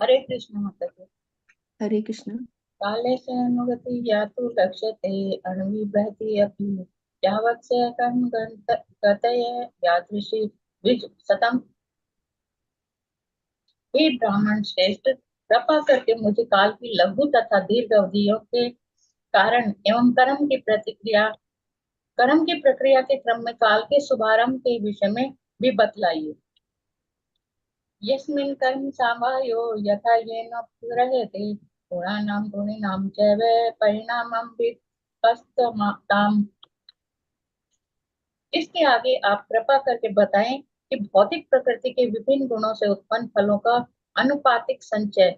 हरे कृष्ण माता जी। हरे कृष्ण। काले से अनुगति या तो लक्ष्यते अणुविभ्रति अपि यावत् से कर्म गतय यादृशी द्विज सतम। हे ब्राह्मण श्रेष्ठ, कृपा करके मुझे काल की लघु तथा दीर्घ अवधियों के कारण एवं कर्म की प्रक्रिया के क्रम में काल के शुभारंभ के विषय में भी बतलाइए। यस्मिन् कर्म सामयो यथा येन रहते गुणानां गुणिनां चैव परिणामं विपस्तमाताम्। इसके आगे आप कृपा करके बताएं कि भौतिक प्रकृति के विभिन्न गुणों से उत्पन्न फलों का अनुपातिक संचय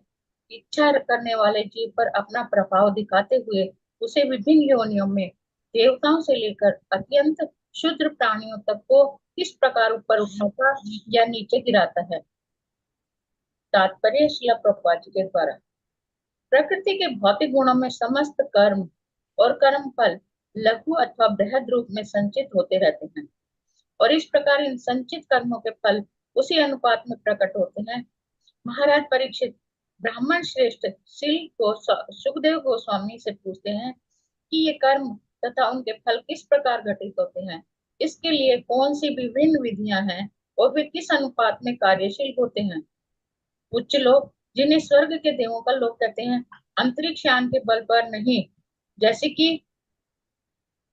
इच्छा करने वाले जीव पर अपना प्रभाव दिखाते हुए उसे विभिन्न योनियों में देवताओं से लेकर अत्यंत क्षुद्र प्राणियों तक को किस प्रकार ऊपर उठाता या नीचे गिराता है। तात्पर्य शिला प्रभुपाद जी के द्वारा। प्रकृति के भौतिक गुणों में समस्त कर्म और कर्म फल लघु अथवा बृहद रूप में संचित होते रहते हैं और इस प्रकार इन संचित कर्मों के फल उसी अनुपात में प्रकट होते हैं। महाराज परीक्षित, ब्राह्मण श्रेष्ठ सुखदेव गोस्वामी से पूछते हैं कि ये कर्म तथा उनके फल किस प्रकार घटित होते हैं, इसके लिए कौन सी विभिन्न विधियां हैं और वे किस अनुपात में कार्यशील होते हैं। उच्च लोग, जिन्हें स्वर्ग के देवों का लोग कहते हैं, अंतरिक्ष यान के बल पर नहीं, जैसे कि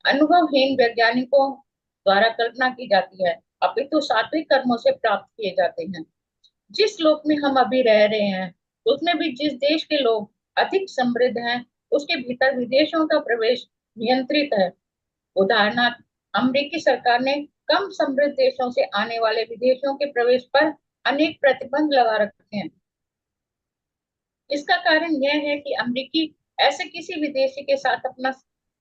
अनुभवहीन वैज्ञानिकों द्वारा कल्पना की जाती है, अपितु सात्विक कर्मों से प्राप्त किए जाते हैं। जिस लोक में हम अभी रह रहे हैं उसमें भी जिस देश के लोग अधिक समृद्ध हैं उसके भीतर विदेशों का प्रवेश नियंत्रित है। उदाहरणार्थ, अमेरिकी सरकार ने कम समृद्ध देशों से आने वाले विदेशियों के प्रवेश पर अनेक प्रतिबंध लगा रखे हैं। इसका कारण यह है कि अमेरिकी ऐसे किसी विदेशी के साथ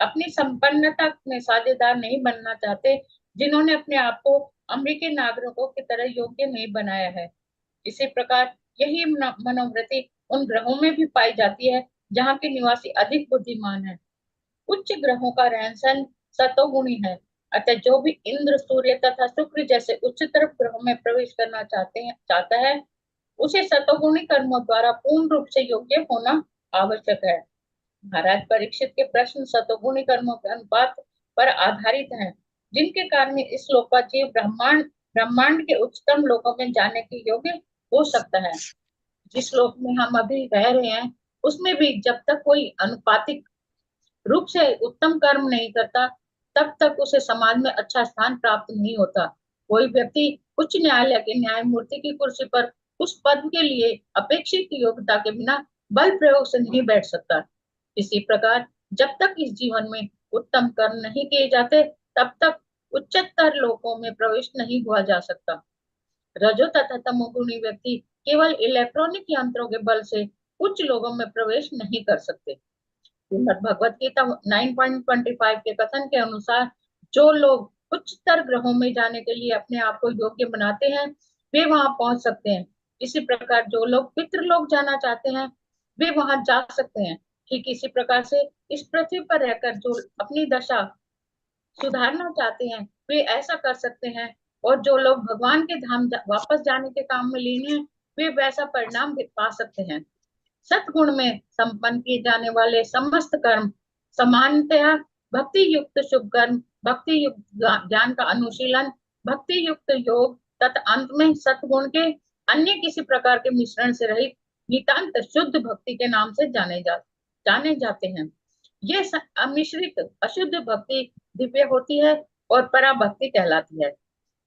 अपनी संपन्नता में साझेदार नहीं बनना चाहते जिन्होंने अपने आप को अमेरिकी नागरिकों की तरह योग्य नहीं बनाया है। इसी प्रकार यही मनोवृत्ति उन ग्रहों में भी पाई जाती है जहाँ के निवासी अधिक बुद्धिमान है। उच्च ग्रहों का रहन सहन सतोगुणी है, अतः जो भी इंद्र, सूर्य तथा शुक्र जैसे उच्चतर ग्रहों में प्रवेश करना चाहता है उसे सतोगुणी कर्मों द्वारा पूर्ण रूप से योग्य होना आवश्यक है। महाराज परीक्षित के प्रश्न सतोगुणी कर्मों के अनुपात पर आधारित हैं, जिनके कारण इस लोक का जीव ब्रह्मांड ब्रह्मांड के उच्चतम लोकों में जाने के योग्य हो सकता है। जिस लोक में हम अभी रह रहे हैं उसमें भी जब तक कोई अनुपातिक रूप से उत्तम कर्म नहीं करता तब तक उसे समाज में अच्छा स्थान प्राप्त नहीं होता। कोई व्यक्ति उच्च न्यायालय के न्यायमूर्ति की कुर्सी पर उस पद के लिए अपेक्षित योग्यता के बिना बल प्रयोग से नहीं बैठ सकता। इसी प्रकार जब तक इस जीवन में उत्तम कर्म नहीं किए जाते तब तक उच्चतर लोकों में प्रवेश नहीं हुआ जा सकता। रजो तथा तमोगुणी व्यक्ति केवल इलेक्ट्रॉनिक यंत्रों के बल से उच्च लोगों में प्रवेश नहीं कर सकते। भगवत गीता 9.25 के कथन के अनुसार जो लोग उच्चतर ग्रहों में जाने के लिए अपने आप को योग्य बनाते हैं वे वहां पहुंच सकते हैं। इसी प्रकार जो लोग पितृलोक जाना चाहते हैं वे वहां जा सकते हैं। ठीक इसी प्रकार से इस पृथ्वी पर रहकर जो अपनी दशा सुधारना चाहते हैं वे ऐसा कर सकते हैं और जो लोग भगवान के धाम वापस जाने के काम में लीन हैं वे वैसा परिणाम भी पा सकते हैं। सतगुण में संपन्न किए जाने वाले समस्त कर्म समानतया भक्ति युक्त शुभ कर्म, भक्ति युक्त ज्ञान का अनुशीलन, भक्ति युक्त योग तथा अंत में सतगुण के अन्य किसी प्रकार के मिश्रण से रहित नितांत शुद्ध भक्ति के नाम से जाने जाते हैं। ये अमिश्रित अशुद्ध भक्ति दिव्य होती है और परा भक्ति कहलाती है।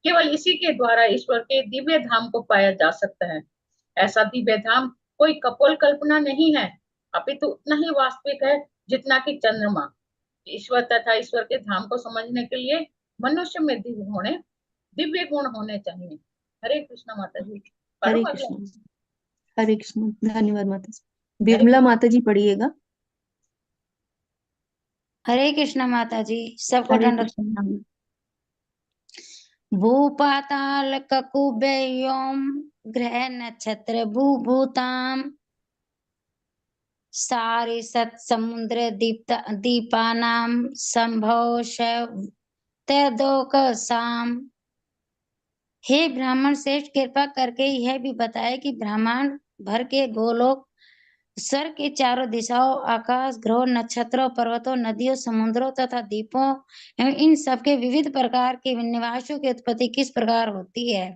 केवल इसी के द्वारा ईश्वर के दिव्य धाम को पाया जा सकता है। ऐसा दिव्य धाम कोई कपोल कल्पना नहीं है, अपितु उतना ही वास्तविक है जितना कि चंद्रमा। ईश्वर तथा ईश्वर के धाम को समझने के लिए मनुष्य में दिव्य गुण होने चाहिए। हरे कृष्ण माता जी। हरे पढ़ो अगला। कृष्ण। हरे कृष्ण। धन्यवाद माता जी। हरे विमला कृष्ण। माता जी पढ़िएगा। हरे कृष्ण माता जी, सबको हरे दंडवत कृष्ण। प्रणाम। भूपाताल ककुबेयोम ग्रह नक्षत्र भूभूताम सारे सत समुद्र दीपानाम संभव तदोक साम। हे ब्राह्मण श्रेष्ठ, कृपा करके यह भी बताए कि ब्रह्मांड भर के गोलोक, स्वर्ग की चारों दिशाओं, आकाश, ग्रहों, नक्षत्रों, पर्वतों, नदियों, समुद्रों तथा द्वीपों एवं इन सबके विविध प्रकार के निवासों की उत्पत्ति किस प्रकार होती है।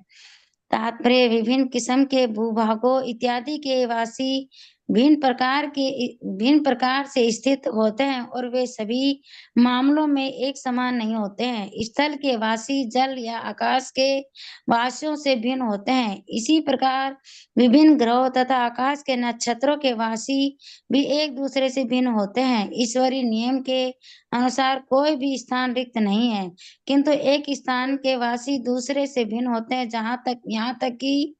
तात्पर्य विभिन्न किस्म के भूभागों इत्यादि के वासी भिन्न प्रकार से स्थित होते हैं और वे सभी मामलों में एक समान नहीं होते हैं। स्थल के वासी जल या आकाश के वासियों से भिन्न होते हैं। इसी प्रकार विभिन्न ग्रहों तथा आकाश के नक्षत्रों के वासी भी एक दूसरे से भिन्न होते हैं। ईश्वरीय नियम के अनुसार कोई भी स्थान रिक्त नहीं है, किंतु एक स्थान के वासी दूसरे से भिन्न होते हैं। यहाँ तक कि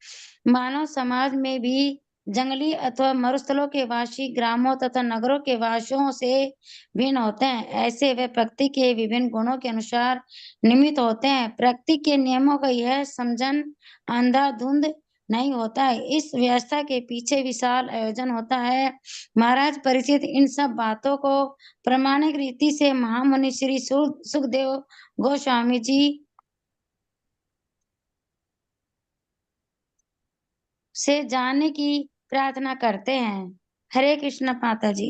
मानव समाज में भी जंगली अथवा मरुस्थलों के वासी ग्रामों तथा नगरों के वासियों से भिन्न होते हैं। ऐसे वे प्रकृति के विभिन्न गुणों के अनुसार निमित्त होते हैं। प्रकृति के नियमों का यह समझन अंधाधुंध नहीं होता है। इस व्यवस्था के पीछे विशाल आयोजन होता है। महाराज परीक्षित, इन सब बातों को प्रामाणिक रीति से महामुनि श्री सुखदेव गोस्वामी जी से जानने की प्रार्थना करते हैं। हरे कृष्ण माता जी।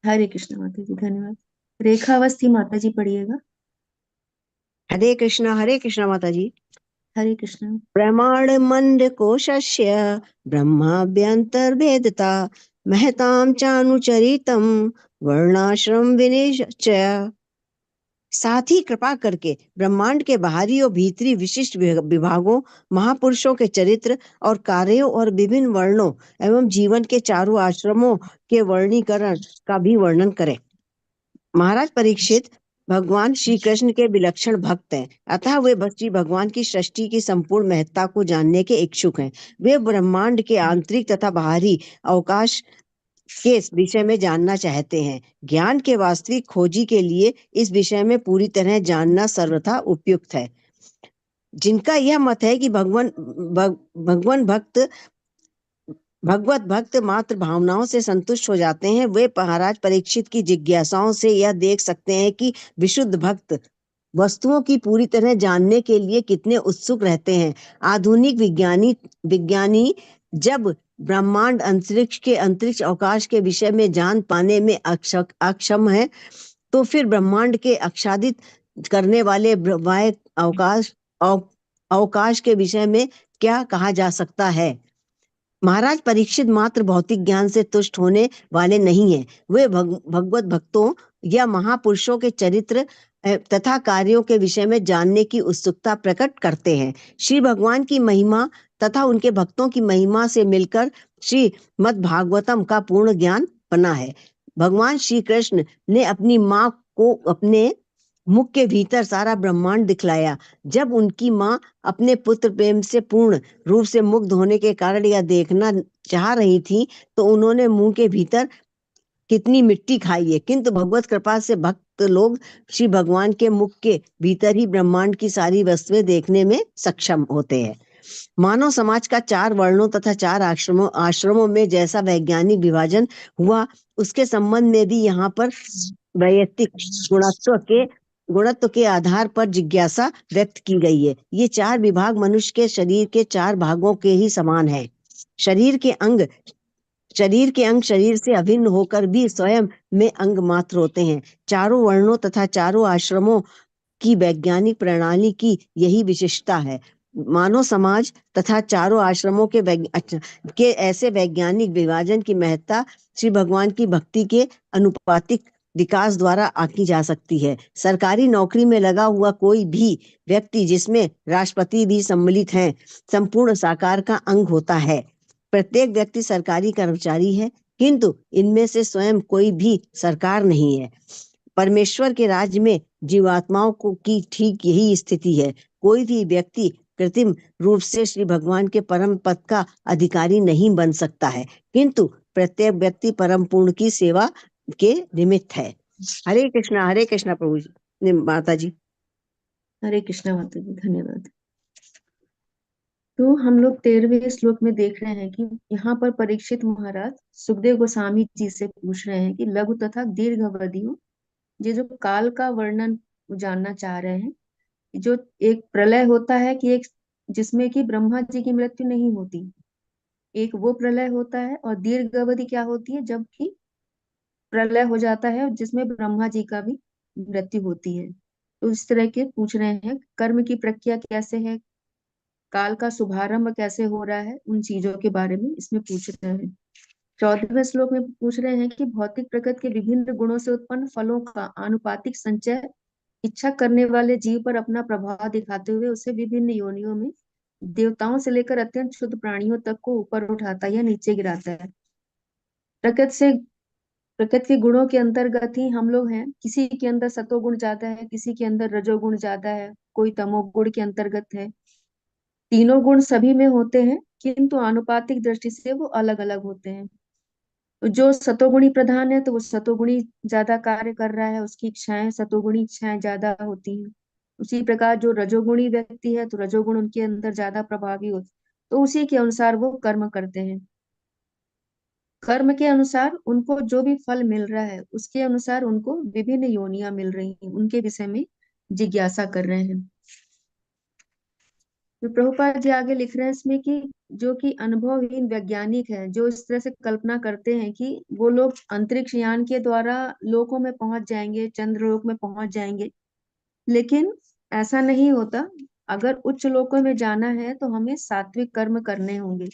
हरे कृष्ण माता जी, धन्यवाद। रेखावस्थी माता जी पढ़िएगा। हरे कृष्ण माता जी। हरे कृष्ण। प्रमाण मंड कोशस्य ब्रह्माभ्यंतर्भेदता महतां चानुचरितम वर्णाश्रम विनिश्चय। साथ ही कृपा करके ब्रह्मांड के बाहरी और भीतरी विशिष्ट विभागों, महापुरुषों के चरित्र और कार्यों और विभिन्न वर्णों एवं जीवन के चारों आश्रमों के वर्णीकरण का भी वर्णन करें। महाराज परीक्षित भगवान श्री कृष्ण के विलक्षण भक्त हैं, अतः वे श्री भगवान की सृष्टि की संपूर्ण महत्ता को जानने के इच्छुक हैं। वे ब्रह्मांड के आंतरिक तथा बाहरी अवकाश के विषय में जानना चाहते हैं। ज्ञान के वास्तविक खोजी के लिए इस विषय में पूरी तरह जानना सर्वथा उपयुक्त है। जिनका यह मत है कि भगवत भक्त मात्र भावनाओं से संतुष्ट हो जाते हैं, वे महाराज परीक्षित की जिज्ञासाओं से यह देख सकते हैं कि विशुद्ध भक्त वस्तुओं की पूरी तरह जानने के लिए कितने उत्सुक रहते हैं। आधुनिक विज्ञानी जब ब्रह्मांड अंतरिक्ष अवकाश के विषय में जान पाने में अक्षम है, तो फिर ब्रह्मांड के आच्छादित करने वाले बाह्य अवकाश के विषय में क्या कहा जा सकता है। महाराज परीक्षित मात्र भौतिक ज्ञान से तुष्ट होने वाले नहीं हैं। वे भगवत भक्तों या महापुरुषों के चरित्र तथा कार्यों के विषय में जानने की उत्सुकता प्रकट करते हैं। श्री भगवान की महिमा तथा उनके भक्तों की महिमा से मिलकर श्रीमद् भागवतम का पूर्ण ज्ञान बना है। भगवान श्री कृष्ण ने अपनी माँ को अपने मुख के भीतर सारा ब्रह्मांड दिखलाया। जब उनकी माँ अपने पुत्र प्रेम से पूर्ण रूप से मुग्ध होने के कारण यह देखना चाह रही थी, तो उन्होंने मुंह के भीतर कितनी मिट्टी खाई है, किंतु भगवत कृपा से भक्त लोग श्री भगवान के मुख के भीतर ही ब्रह्मांड की सारी वस्तुएं देखने में सक्षम होते हैं। मानव समाज का 4 वर्णों तथा 4 आश्रमों में जैसा वैज्ञानिक विभाजन हुआ, उसके संबंध में भी यहाँ पर वैयक्तिक गुणत्व के आधार पर जिज्ञासा व्यक्त की गई है। ये 4 विभाग मनुष्य के शरीर के 4 भागों के ही समान है। शरीर के अंग शरीर से अभिन्न होकर भी स्वयं में अंग मात्र होते हैं। चारों वर्णों तथा चारों आश्रमों की वैज्ञानिक प्रणाली की यही विशेषता है। मानव समाज तथा चारों आश्रमों के ऐसे वैज्ञानिक विभाजन की महत्ता श्री भगवान की भक्ति के अनुपातिक विकास द्वारा आंकी जा सकती है। सरकारी नौकरी में लगा हुआ कोई भी व्यक्ति, जिसमें राष्ट्रपति भी सम्मिलित हैं, संपूर्ण साकार का अंग होता है। प्रत्येक व्यक्ति सरकारी कर्मचारी है, किंतु इनमें से स्वयं कोई भी सरकार नहीं है। परमेश्वर के राज्य में जीवात्माओं को की ठीक यही स्थिति है। कोई भी व्यक्ति कृत्रिम रूप से श्री भगवान के परम पद का अधिकारी नहीं बन सकता है, किंतु प्रत्येक व्यक्ति परम पूर्ण की सेवा के निमित्त है। हरे कृष्णा प्रभु जी, माता जी। हरे कृष्ण माता जी, धन्यवाद। तो हम लोग 13वें श्लोक में देख रहे हैं कि यहाँ पर परीक्षित महाराज सुखदेव गोस्वामी जी से पूछ रहे हैं कि लघु तथा दीर्घ अवधियों, ये जो काल का वर्णन जानना चाह रहे हैं। जो एक प्रलय होता है कि एक जिसमें कि ब्रह्मा जी की मृत्यु नहीं होती, एक वो प्रलय होता है, और दीर्घ अवधि क्या होती है, जबकि प्रलय हो जाता है जिसमें ब्रह्मा जी का भी मृत्यु होती है। तो इस तरह के पूछ रहे हैं, कर्म की प्रक्रिया कैसे है, काल का शुभारंभ कैसे हो रहा है, उन चीजों के बारे में इसमें पूछ रहे हैं। 14वें श्लोक में पूछ रहे हैं कि भौतिक प्रकृति के विभिन्न गुणों से उत्पन्न फलों का आनुपातिक संचय इच्छा करने वाले जीव पर अपना प्रभाव दिखाते हुए उसे विभिन्न योनियों में देवताओं से लेकर अत्यंत शुद्ध प्राणियों तक को ऊपर उठाता या नीचे गिराता है। प्रकृति से प्रकृति के गुणों के अंतर्गत ही हम लोग हैं। किसी के अंदर सतोगुण ज्यादा है, किसी के अंदर रजोगुण ज्यादा है, कोई तमोगुण के अंतर्गत है। तीनों गुण सभी में होते हैं, किंतु आनुपातिक दृष्टि से वो अलग अलग होते हैं। तो जो सतोगुणी प्रधान है तो वो सतोगुणी ज्यादा कार्य कर रहा है, उसकी इच्छाएं सतोगुणी इच्छाएं ज्यादा होती हैं। उसी प्रकार जो रजोगुणी व्यक्ति है तो रजोगुण उनके अंदर ज्यादा प्रभावी होते, तो उसी के अनुसार वो कर्म करते हैं। कर्म के अनुसार उनको जो भी फल मिल रहा है उसके अनुसार उनको विभिन्न योनियां मिल रही हैं, उनके विषय में जिज्ञासा कर रहे हैं। तो प्रभुपाद जी आगे लिख रहे हैं इसमें कि जो कि अनुभवहीन वैज्ञानिक है, जो इस तरह से कल्पना करते हैं कि वो लोग अंतरिक्ष यान के द्वारा लोकों में पहुंच जाएंगे, चंद्रलोक में पहुंच जाएंगे, लेकिन ऐसा नहीं होता। अगर उच्च लोकों में जाना है तो हमें सात्विक कर्म करने होंगे।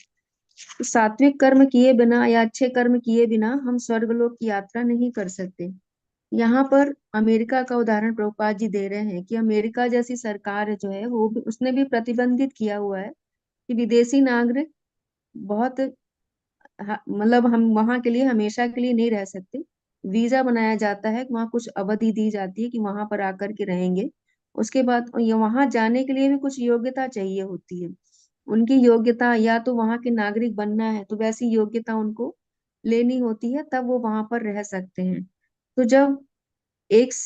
तो सात्विक कर्म किए बिना या अच्छे कर्म किए बिना हम स्वर्गलोक की यात्रा नहीं कर सकते। यहाँ पर अमेरिका का उदाहरण प्रभुपाद जी दे रहे हैं कि अमेरिका जैसी सरकार जो है वो भी, उसने भी प्रतिबंधित किया हुआ है कि विदेशी नागरिक बहुत मतलब हम वहां के लिए हमेशा के लिए नहीं रह सकते। वीजा बनाया जाता है, वहां कुछ अवधि दी जाती है कि वहां पर आकर के रहेंगे। उसके बाद वहां जाने के लिए भी कुछ योग्यता चाहिए होती है। उनकी योग्यता या तो वहां के नागरिक बनना है, तो वैसी योग्यता उनको लेनी होती है, तब वो वहां पर रह सकते हैं। तो जब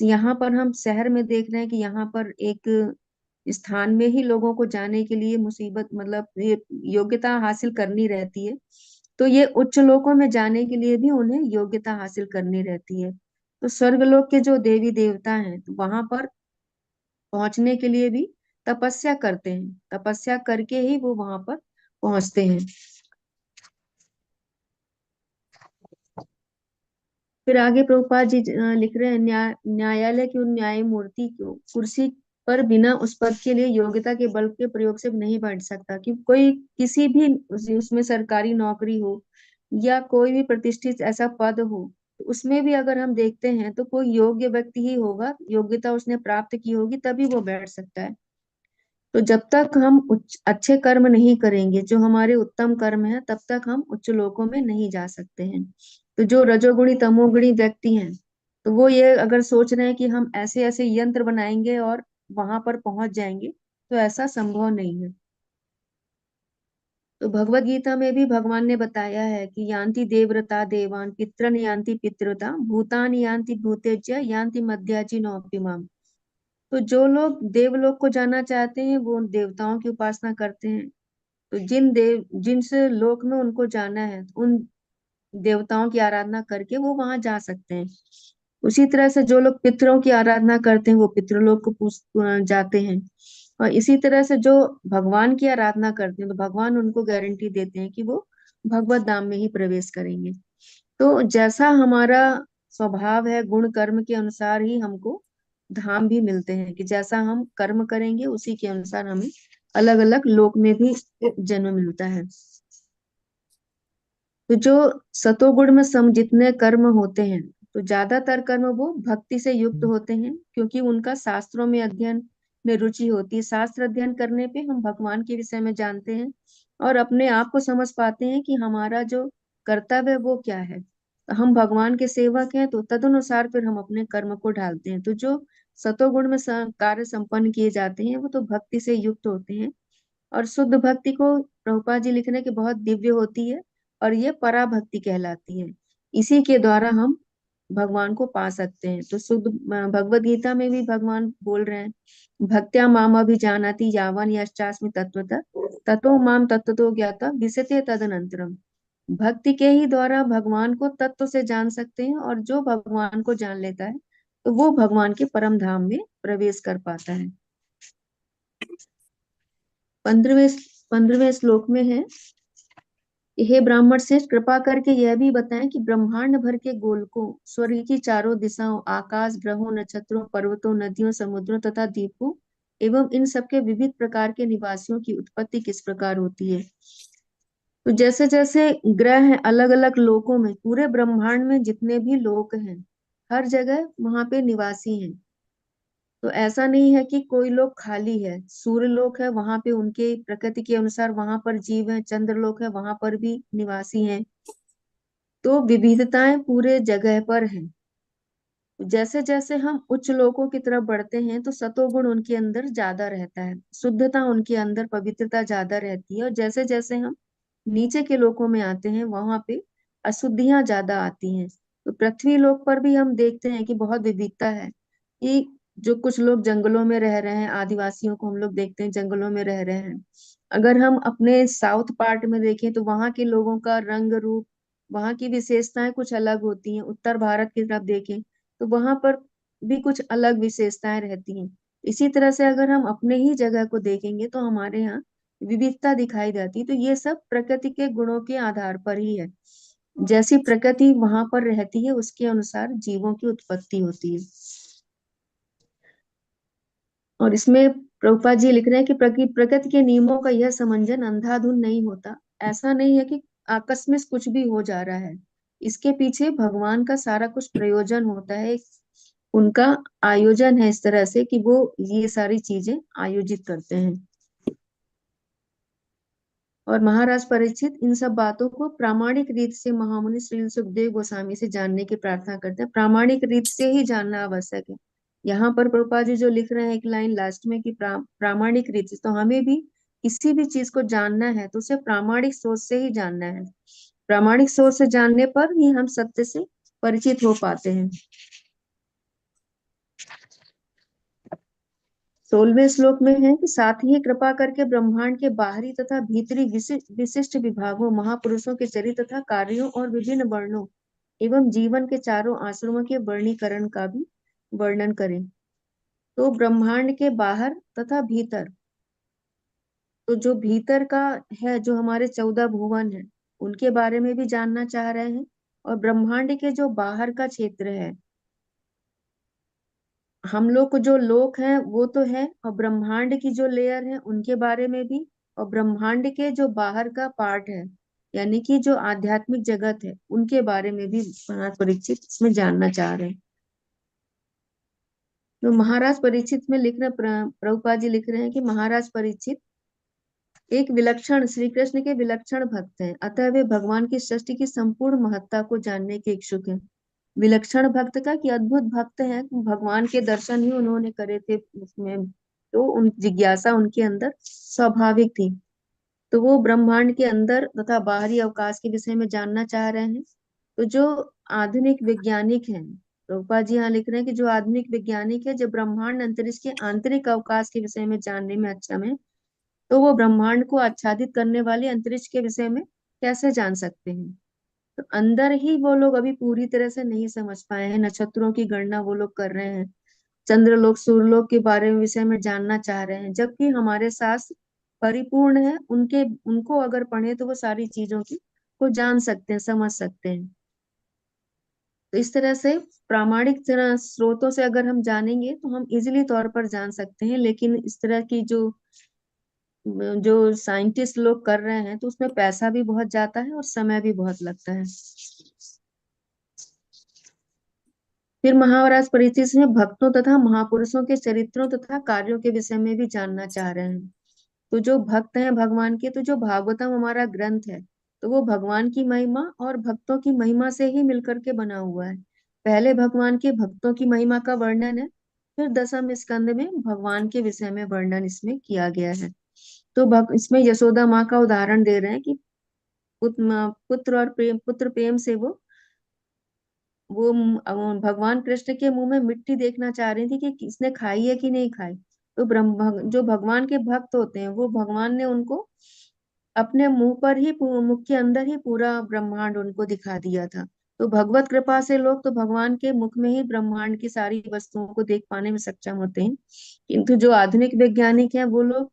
यहाँ पर हम शहर में देख रहे हैं कि यहाँ पर एक स्थान में ही लोगों को जाने के लिए मुसीबत मतलब ये योग्यता हासिल करनी रहती है, तो ये उच्च लोकों में जाने के लिए भी उन्हें योग्यता हासिल करनी रहती है। तो स्वर्गलोक के जो देवी देवता हैं तो वहां पर पहुंचने के लिए भी तपस्या करते हैं, तपस्या करके ही वो वहां पर पहुंचते हैं। फिर आगे प्रभुपाद जी लिख रहे हैं, न्यायालय की उन न्यायमूर्ति को कुर्सी पर बिना उस पद के लिए योग्यता के बल के प्रयोग से नहीं बैठ सकता। कि कोई किसी भी उसमें सरकारी नौकरी हो या कोई भी प्रतिष्ठित ऐसा पद हो, तो उसमें भी अगर हम देखते हैं तो कोई योग्य व्यक्ति ही होगा, योग्यता उसने प्राप्त की होगी, तभी वो बैठ सकता है। तो जब तक हम अच्छे कर्म नहीं करेंगे, जो हमारे उत्तम कर्म है, तब तक हम उच्च लोकों में नहीं जा सकते हैं। तो जो रजोगुणी तमोगुणी व्यक्ति हैं तो वो ये अगर सोच रहे हैं कि हम ऐसे ऐसे यंत्र बनाएंगे और वहां पर पहुंच जाएंगे, तो ऐसा संभव नहीं है। तो भगवत गीता में भी भगवान ने बताया है कि यान्ति देवव्रता देवान पितरन यान्ति पितृता भूतान यान्ति भूतेज्य यान्ति मध्याजी नौपिमाम। तो जो लोग देवलोक को जाना चाहते हैं वो उन देवताओं की उपासना करते हैं। तो जिस लोक में उनको जाना है उन देवताओं की आराधना करके वो वहां जा सकते हैं। उसी तरह से जो लोग पितरों की आराधना करते हैं वो पितृलोक को जाते हैं। और इसी तरह से जो भगवान की आराधना करते हैं तो भगवान उनको गारंटी देते हैं कि वो भगवत धाम में ही प्रवेश करेंगे। तो जैसा हमारा स्वभाव है, गुण कर्म के अनुसार ही हमको धाम भी मिलते हैं, कि जैसा हम कर्म करेंगे उसी के अनुसार हमें अलग अलग लोक में भी जन्म मिलता है। तो जो सतोगुण में सम जितने कर्म होते हैं तो ज्यादातर कर्म वो भक्ति से युक्त होते हैं, क्योंकि उनका शास्त्रों में अध्ययन में रुचि होती है। शास्त्र अध्ययन करने पे हम भगवान के विषय में जानते हैं और अपने आप को समझ पाते हैं कि हमारा जो कर्तव्य है वो क्या है। तो हम भगवान के सेवक हैं, तो तदनुसार फिर हम अपने कर्म को ढालते हैं। तो जो सतोगुण में कार्य संपन्न किए जाते हैं वो तो भक्ति से युक्त होते हैं। और शुद्ध भक्ति को प्रभुपाद जी लिखने की बहुत दिव्य होती है, और ये पराभक्ति कहलाती है। इसी के द्वारा हम भगवान को पा सकते हैं। तो शुद्ध भगवत गीता में भी भगवान बोल रहे हैं, भक्त्या माम अभिजानाति यावन यश्चास्मि तत्वतः ततो माम तत्वतो ज्ञाता विशते तदनंतरम। भक्ति के ही द्वारा भगवान को तत्व से जान सकते हैं, और जो भगवान को जान लेता है तो वो भगवान के परम धाम में प्रवेश कर पाता है। 15वें 15वें श्लोक में है, हे ब्राह्मण श्रेष्ठ, कृपा करके यह भी बताएं कि ब्रह्मांड भर के गोलकों, स्वर्ग की चारों दिशाओं, आकाश, ग्रहों, नक्षत्रों, पर्वतों, नदियों, समुद्रों तथा द्वीपों एवं इन सबके विविध प्रकार के निवासियों की उत्पत्ति किस प्रकार होती है। तो जैसे जैसे ग्रह हैं अलग अलग लोकों में, पूरे ब्रह्मांड में जितने भी लोक हैं, हर जगह वहां पे निवासी हैं। तो ऐसा नहीं है कि कोई लोक खाली है। सूर्य लोक है, वहां पे उनके प्रकृति के अनुसार वहां पर जीव है। चंद्र लोक है, वहां पर भी निवासी हैं। तो विविधताएं पूरे जगह पर हैं। जैसे जैसे हम उच्च लोकों की तरफ बढ़ते हैं तो सतोगुण उनके अंदर ज्यादा रहता है, शुद्धता उनके अंदर, पवित्रता ज्यादा रहती है। और जैसे जैसे हम नीचे के लोकों में आते हैं वहां पे अशुद्धियां ज्यादा आती हैं। तो पृथ्वी लोक पर भी हम देखते हैं कि बहुत विविधता है, कि जो कुछ लोग जंगलों में रह रहे हैं, आदिवासियों को हम लोग देखते हैं जंगलों में रह रहे हैं। अगर हम अपने साउथ पार्ट में देखें तो वहां के लोगों का रंग रूप, वहां की विशेषताएं कुछ अलग होती हैं। उत्तर भारत की तरफ देखें तो वहां पर भी कुछ अलग विशेषताएं रहती हैं। इसी तरह से अगर हम अपने ही जगह को देखेंगे तो हमारे यहाँ विविधता दिखाई देती है। तो ये सब प्रकृति के गुणों के आधार पर ही है। जैसी प्रकृति वहां पर रहती है उसके अनुसार जीवों की उत्पत्ति होती है। और इसमें प्रभुपाद जी लिख रहे हैं कि प्रकृति के नियमों का यह समंजन अंधाधुंध नहीं होता। ऐसा नहीं है कि आकस्मिक कुछ भी हो जा रहा है। इसके पीछे भगवान का सारा कुछ प्रयोजन होता है, उनका आयोजन है इस तरह से कि वो ये सारी चीजें आयोजित करते हैं। और महाराज परीक्षित इन सब बातों को प्रामाणिक रीत से महामुनि श्री सुखदेव गोस्वामी से जानने की प्रार्थना करते हैं। प्रामाणिक रीत से ही जानना आवश्यक है। यहाँ पर प्रभुपाद जी जो लिख रहे हैं एक लाइन लास्ट में कि प्रामाणिक रीत से, तो हमें भी किसी भी चीज को जानना है तो उसे प्रामाणिक सोच से ही जानना है। प्रामाणिक सोच से जानने पर ही हम सत्य से परिचित हो पाते हैं। 16वें श्लोक में है कि साथ ही कृपा करके ब्रह्मांड के बाहरी तथा भीतरी विशिष्ट विभागों, महापुरुषों के चरित्र तथा कार्यों और विभिन्न वर्णों एवं जीवन के चारों आश्रमों के वर्णीकरण का भी वर्णन करें। तो ब्रह्मांड के बाहर तथा भीतर, तो जो भीतर का है, जो हमारे 14 भुवन है, उनके बारे में भी जानना चाह रहे हैं। और ब्रह्मांड के जो बाहर का क्षेत्र है, हम लोग को जो लोक है वो तो है, और ब्रह्मांड की जो लेयर है उनके बारे में भी, और ब्रह्मांड के जो बाहर का पार्ट है यानी कि जो आध्यात्मिक जगत है उनके बारे में भी महाराज परीक्षित इसमें जानना चाह रहे हैं। तो महाराज परीक्षित में लिख रहे प्रभुपाद जी लिख रहे हैं कि महाराज परीक्षित एक विलक्षण, श्री कृष्ण के विलक्षण भक्त हैं, अतः वे भगवान की सृष्टि की संपूर्ण महत्ता को जानने के इच्छुक हैं। विलक्षण भक्त का कि अद्भुत भक्त है, भगवान के दर्शन ही उन्होंने करे थे उसमें, तो उन जिज्ञासा उनके अंदर स्वाभाविक थी। तो वो ब्रह्मांड के अंदर तथा बाहरी अवकाश के विषय में जानना चाह रहे हैं। तो जो आधुनिक वैज्ञानिक हैं, प्रभुपाद जी यहाँ लिख रहे हैं कि जो आधुनिक वैज्ञानिक है, जब ब्रह्मांड अंतरिक्ष के आंतरिक अवकाश के विषय में जानने में अक्षम है, तो वो ब्रह्मांड को आच्छादित करने वाले अंतरिक्ष के विषय में कैसे जान सकते हैं। तो अंदर ही वो लोग अभी पूरी तरह से नहीं समझ पाए हैं। नक्षत्रों की गणना वो लोग कर रहे हैं, चंद्रलोक सूर्यलोक के बारे में विषय में जानना चाह रहे हैं, जबकि हमारे शास्त्र परिपूर्ण है। उनके उनको अगर पढ़े तो वो सारी चीजों की को जान सकते हैं, समझ सकते हैं। तो इस तरह से प्रामाणिक स्रोतों से अगर हम जानेंगे तो हम इजिली तौर पर जान सकते हैं। लेकिन इस तरह की जो साइंटिस्ट लोग कर रहे हैं तो उसमें पैसा भी बहुत जाता है और समय भी बहुत लगता है। फिर महाराज परिचित से भक्तों तथा महापुरुषों के चरित्रों तथा कार्यों के विषय में भी जानना चाह रहे हैं। तो जो भक्त हैं भगवान के, तो जो भागवतम हमारा ग्रंथ है, तो वो भगवान की महिमा और भक्तों की महिमा से ही मिलकर के बना हुआ है। पहले भगवान के भक्तों की महिमा का वर्णन है, फिर दसम स्कंद में भगवान के विषय में वर्णन इसमें किया गया है। तो इसमें यशोदा माँ का उदाहरण दे रहे हैं कि पुत्र और पुत्र प्रेम से भगवान कृष्ण के मुंह में मिट्टी देखना चाह रही थी कि किसने खाई है कि नहीं खाई। तो जो भगवान के भक्त होते हैं वो भगवान ने उनको अपने मुंह पर ही, मुख के अंदर ही पूरा ब्रह्मांड उनको दिखा दिया था। तो भगवत कृपा से लोग तो भगवान के मुख में ही ब्रह्मांड की सारी वस्तुओं को देख पाने में सक्षम होते हैं। किंतु जो आधुनिक वैज्ञानिक हैं वो लोग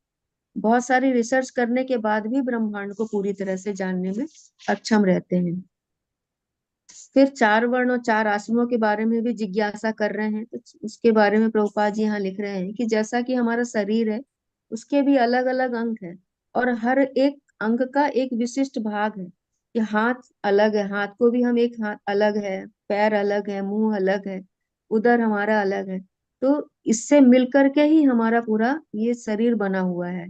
बहुत सारी रिसर्च करने के बाद भी ब्रह्मांड को पूरी तरह से जानने में अक्षम रहते हैं। फिर चार वर्ण और चार आश्रमों के बारे में भी जिज्ञासा कर रहे हैं, तो उसके बारे में प्रभुपाद जी यहाँ लिख रहे हैं कि जैसा कि हमारा शरीर है, उसके भी अलग अलग अंग है, और हर एक अंग का एक विशिष्ट भाग है। कि हाथ अलग है, हाथ को भी हम एक हाथ अलग है, पैर अलग है, मुंह अलग है, उदर हमारा अलग है। तो इससे मिलकर के ही हमारा पूरा ये शरीर बना हुआ है।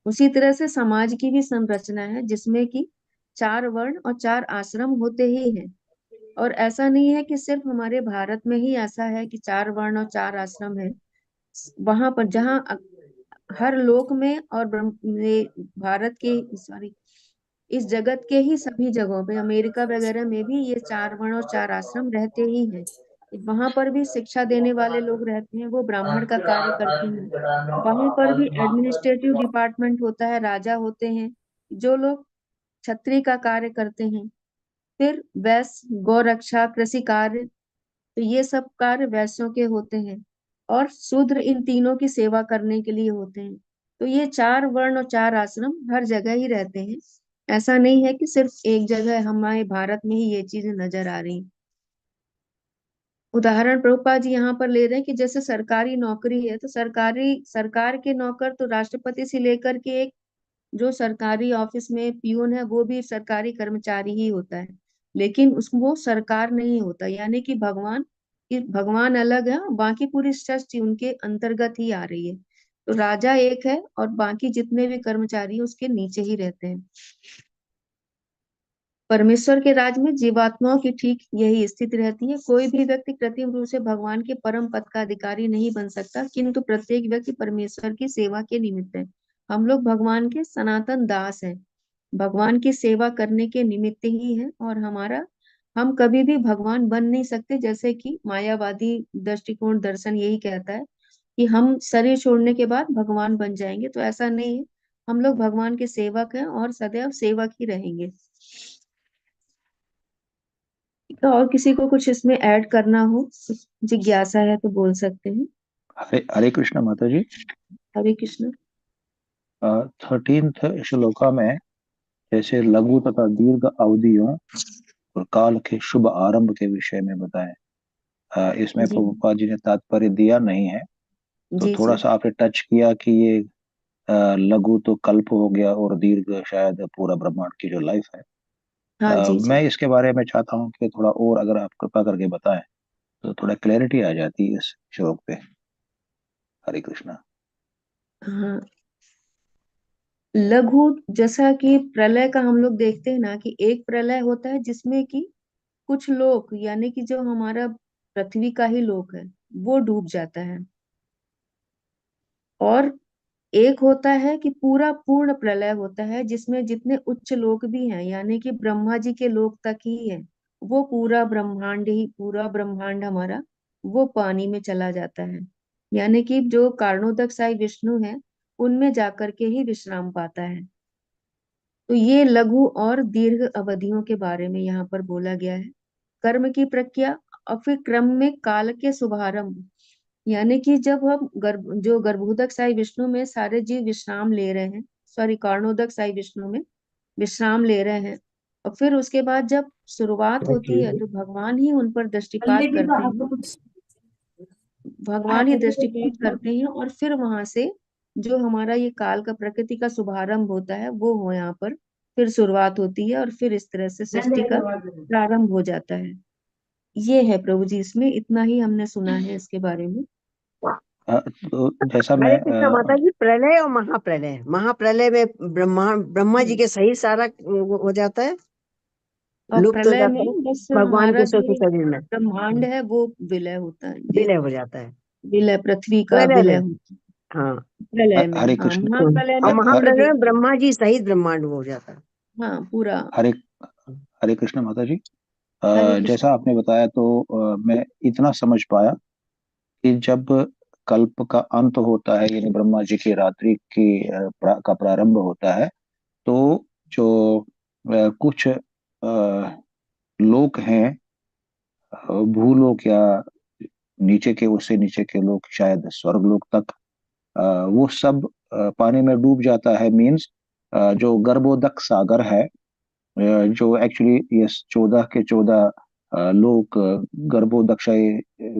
उसी तरह से समाज की भी संरचना है, जिसमें कि चार वर्ण और चार आश्रम होते ही हैं। और ऐसा नहीं है कि सिर्फ हमारे भारत में ही ऐसा है कि चार वर्ण और चार आश्रम है। वहां पर जहाँ हर लोक में और भारत के, सॉरी, इस जगत के ही सभी जगहों पे, अमेरिका वगैरह में भी ये चार वर्ण और चार आश्रम रहते ही हैं। वहां पर भी शिक्षा देने वाले लोग रहते हैं, वो ब्राह्मण का कार्य करते हैं। वहां पर भी एडमिनिस्ट्रेटिव डिपार्टमेंट होता है, राजा होते हैं, जो लोग क्षत्रिय का कार्य करते हैं। फिर वैश्य, गौ रक्षा, कृषि कार्य, तो ये सब कार्य वैश्यों के होते हैं। और शूद्र इन तीनों की सेवा करने के लिए होते हैं। तो ये चार वर्ण और चार आश्रम हर जगह ही रहते हैं। ऐसा नहीं है कि सिर्फ एक जगह हमारे भारत में ही ये चीजें नजर आ रही। उदाहरण प्रभुपाद जी यहाँ पर ले रहे हैं कि जैसे सरकारी नौकरी है, तो सरकार के नौकर तो राष्ट्रपति से लेकर के एक जो सरकारी ऑफिस में पियून है, वो भी सरकारी कर्मचारी ही होता है। लेकिन वो सरकार नहीं होता, यानी कि भगवान अलग है, बाकी पूरी सृष्टि उनके अंतर्गत ही आ रही है। तो राजा एक है और बाकी जितने भी कर्मचारी हैं उसके नीचे ही रहते हैं। परमेश्वर के राज में जीवात्माओं की ठीक यही स्थिति रहती है। कोई भी व्यक्ति कृत्रिम रूप से भगवान के परम पद का अधिकारी नहीं बन सकता, किंतु प्रत्येक व्यक्ति परमेश्वर की सेवा के निमित्त है। हम लोग भगवान के सनातन दास हैं, भगवान की सेवा करने के निमित्त ही है। और हम कभी भी भगवान बन नहीं सकते, जैसे कि मायावादी दृष्टिकोण दर्शन यही कहता है कि हम शरीर छोड़ने के बाद भगवान बन जाएंगे। तो ऐसा नहीं है, हम लोग भगवान के सेवक हैं और सदैव सेवक ही रहेंगे। तो और किसी को कुछ इसमें ऐड करना हो, कुछ जिज्ञासा है तो बोल सकते हैं। हरे हरे कृष्ण माता जी। हरे कृष्ण। 13th श्लोका में जैसे लघु तथा दीर्घ अवधियों और काल के शुभ आरंभ के विषय में बताएं। इसमें जी प्रभुपाद जी ने तात्पर्य दिया नहीं है, तो जी थोड़ा सर। सा आपने टच किया कि ये लघु तो कल्प हो गया और दीर्घ शायद पूरा ब्रह्मांड की जो लाइफ है। हाँ जी मैं जी। इसके बारे में चाहता हूँ कि थोड़ा और अगर आप कृपा करके बताएं तो थोड़ा क्लैरिटी आ जाती है इस श्लोक पे। हरे कृष्णा। हाँ, लघु, जैसा कि प्रलय का हम लोग देखते हैं ना कि एक प्रलय होता है जिसमें कि कुछ लोग, यानी कि जो हमारा पृथ्वी का ही लोक है, वो डूब जाता है। और एक होता है कि पूरा पूर्ण प्रलय होता है, जिसमें जितने उच्च लोक भी हैं, यानी कि ब्रह्मा जी के लोक तक ही है, वो पूरा ब्रह्मांड हमारा वो पानी में चला जाता है। यानी कि जो कारणोदक साई विष्णु है, उनमें जाकर के ही विश्राम पाता है। तो ये लघु और दीर्घ अवधियों के बारे में यहाँ पर बोला गया है। कर्म की प्रक्रिया और फिर क्रम में काल के शुभारंभ, यानी कि जब हम गर्भोदक साई विष्णु में सारे जीव विश्राम ले रहे हैं, सॉरी, कर्णोदक साई विष्णु में विश्राम ले रहे हैं, और फिर उसके बाद जब शुरुआत होती है तो भगवान ही उन पर दृष्टिपात करते हैं, भगवान ही दृष्टिपात करते हैं। और फिर वहां से जो हमारा ये काल का प्रकृति का शुभारंभ होता है, वो हो यहाँ पर फिर शुरुआत होती है, और फिर इस तरह से सृष्टि का प्रारंभ हो जाता है। ये है प्रभु जी, इसमें इतना ही हमने सुना है इसके बारे में। तो जैसा मैं हरे कृष्णा माता जी, प्रलय और महाप्रलय, महाप्रलय में ब्रह्मा जी के सही सारा वो हो जाता है, और लुप्त हो प्रलय जाता है, में बस भगवान हमारा के सूक्ष्म जो शरीर में ब्रह्मांड है वो विलय होता है, ये विलय हो जाता है। विलय, पृथ्वी का प्रलय विलय में, होता है हाँ। प्रलय में। हरे हाँ, कृष्ण। महाप्रलय और में पूर्ण महाप्रलय में देखिए। ब्रह्मा जी सहित ब्रह्मांड वो हो जाता है। हाँ, पूरा। हरे हरे कृष्ण माता जी। हरे कृष्ण। जैसा आपने बताया तो मैं इतना समझ पाया कि जब कल्प का अंत होता है यानी ब्रह्मा जी की रात्रि का प्रारंभ होता है, तो जो कुछ लोक हैं, भूलोक या नीचे के, उससे नीचे के लोग, शायद स्वर्ग लोक तक, वो सब पानी में डूब जाता है, मीन्स जो गर्भोदक सागर है, जो एक्चुअली ये 14 के 14 लोग गर्भोदक्षाई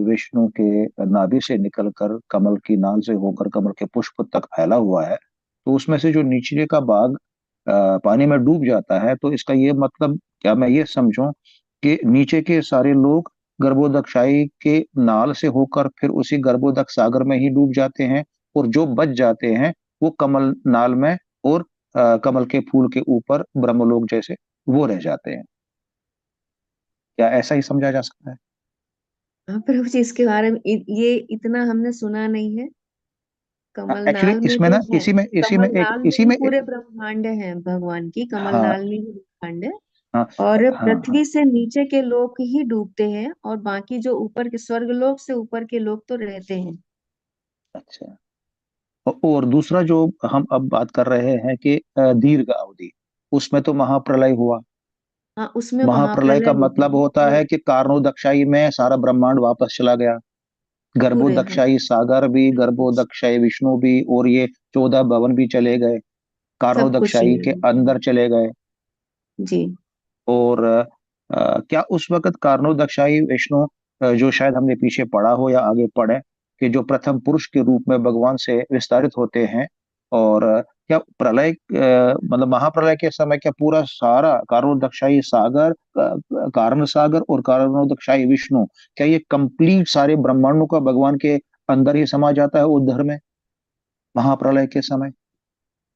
विष्णु के नाभि से निकलकर कमल की नाल से होकर कमल के पुष्प तक फैला हुआ है, तो उसमें से जो निचले का भाग पानी में डूब जाता है, तो इसका ये मतलब क्या मैं ये समझूं कि नीचे के सारे लोग गर्भोदक्षाई के नाल से होकर फिर उसी गर्भोदक सागर में ही डूब जाते हैं, और जो बच जाते हैं वो कमल नाल में और कमल के फूल के ऊपर ब्रह्मलोक जैसे वो रह जाते हैं? क्या ऐसा ही समझा जा सकता है? हाँ प्रभु जी, इसके बारे में ये इतना हमने सुना नहीं है। एक्चुअली कमलनाल में इसमें जो ना है, कमलनाल में इसी ही में पूरे ब्रह्मांड है भगवान की, हाँ, कमलनाल में ही ब्रह्मांड है। हाँ, और हाँ, हाँ। पृथ्वी से नीचे के लोग ही डूबते हैं, और बाकी जो ऊपर के स्वर्ग लोक से ऊपर के लोग तो रहते हैं। अच्छा। और दूसरा जो हम अब बात कर रहे हैं कि दीर्घ अवधि, उसमें तो महाप्रलय हुआ। हाँ, उसमें महाप्रलय महाप्रलय का होता मतलब है होता तो है कि कारणोदक्षाई में सारा ब्रह्मांड वापस चला गया, पूरे, हाँ, गर्भोदक्षाई सागर भी, सब कुछ, गर्भोदक्षाई विष्णु भी, और ये 14 भवन भी चले गए, सब कुछ कारणोदक्षाई चले के गए। अंदर चले गए। जी। और क्या उस वक्त कारणोदक्षाई विष्णु, जो शायद हमने पीछे पढ़ा हो या आगे पढ़े, कि जो प्रथम पुरुष के रूप में भगवान से विस्तारित होते हैं, और क्या प्रलय मतलब महाप्रलय के समय क्या पूरा सारा कारणोदक्षाई सागर, कारण सागर और कारणोदक्षाई विष्णु, क्या ये कंप्लीट सारे ब्रह्मांडों का भगवान के अंदर ही समा जाता है उद्धर में महाप्रलय के समय?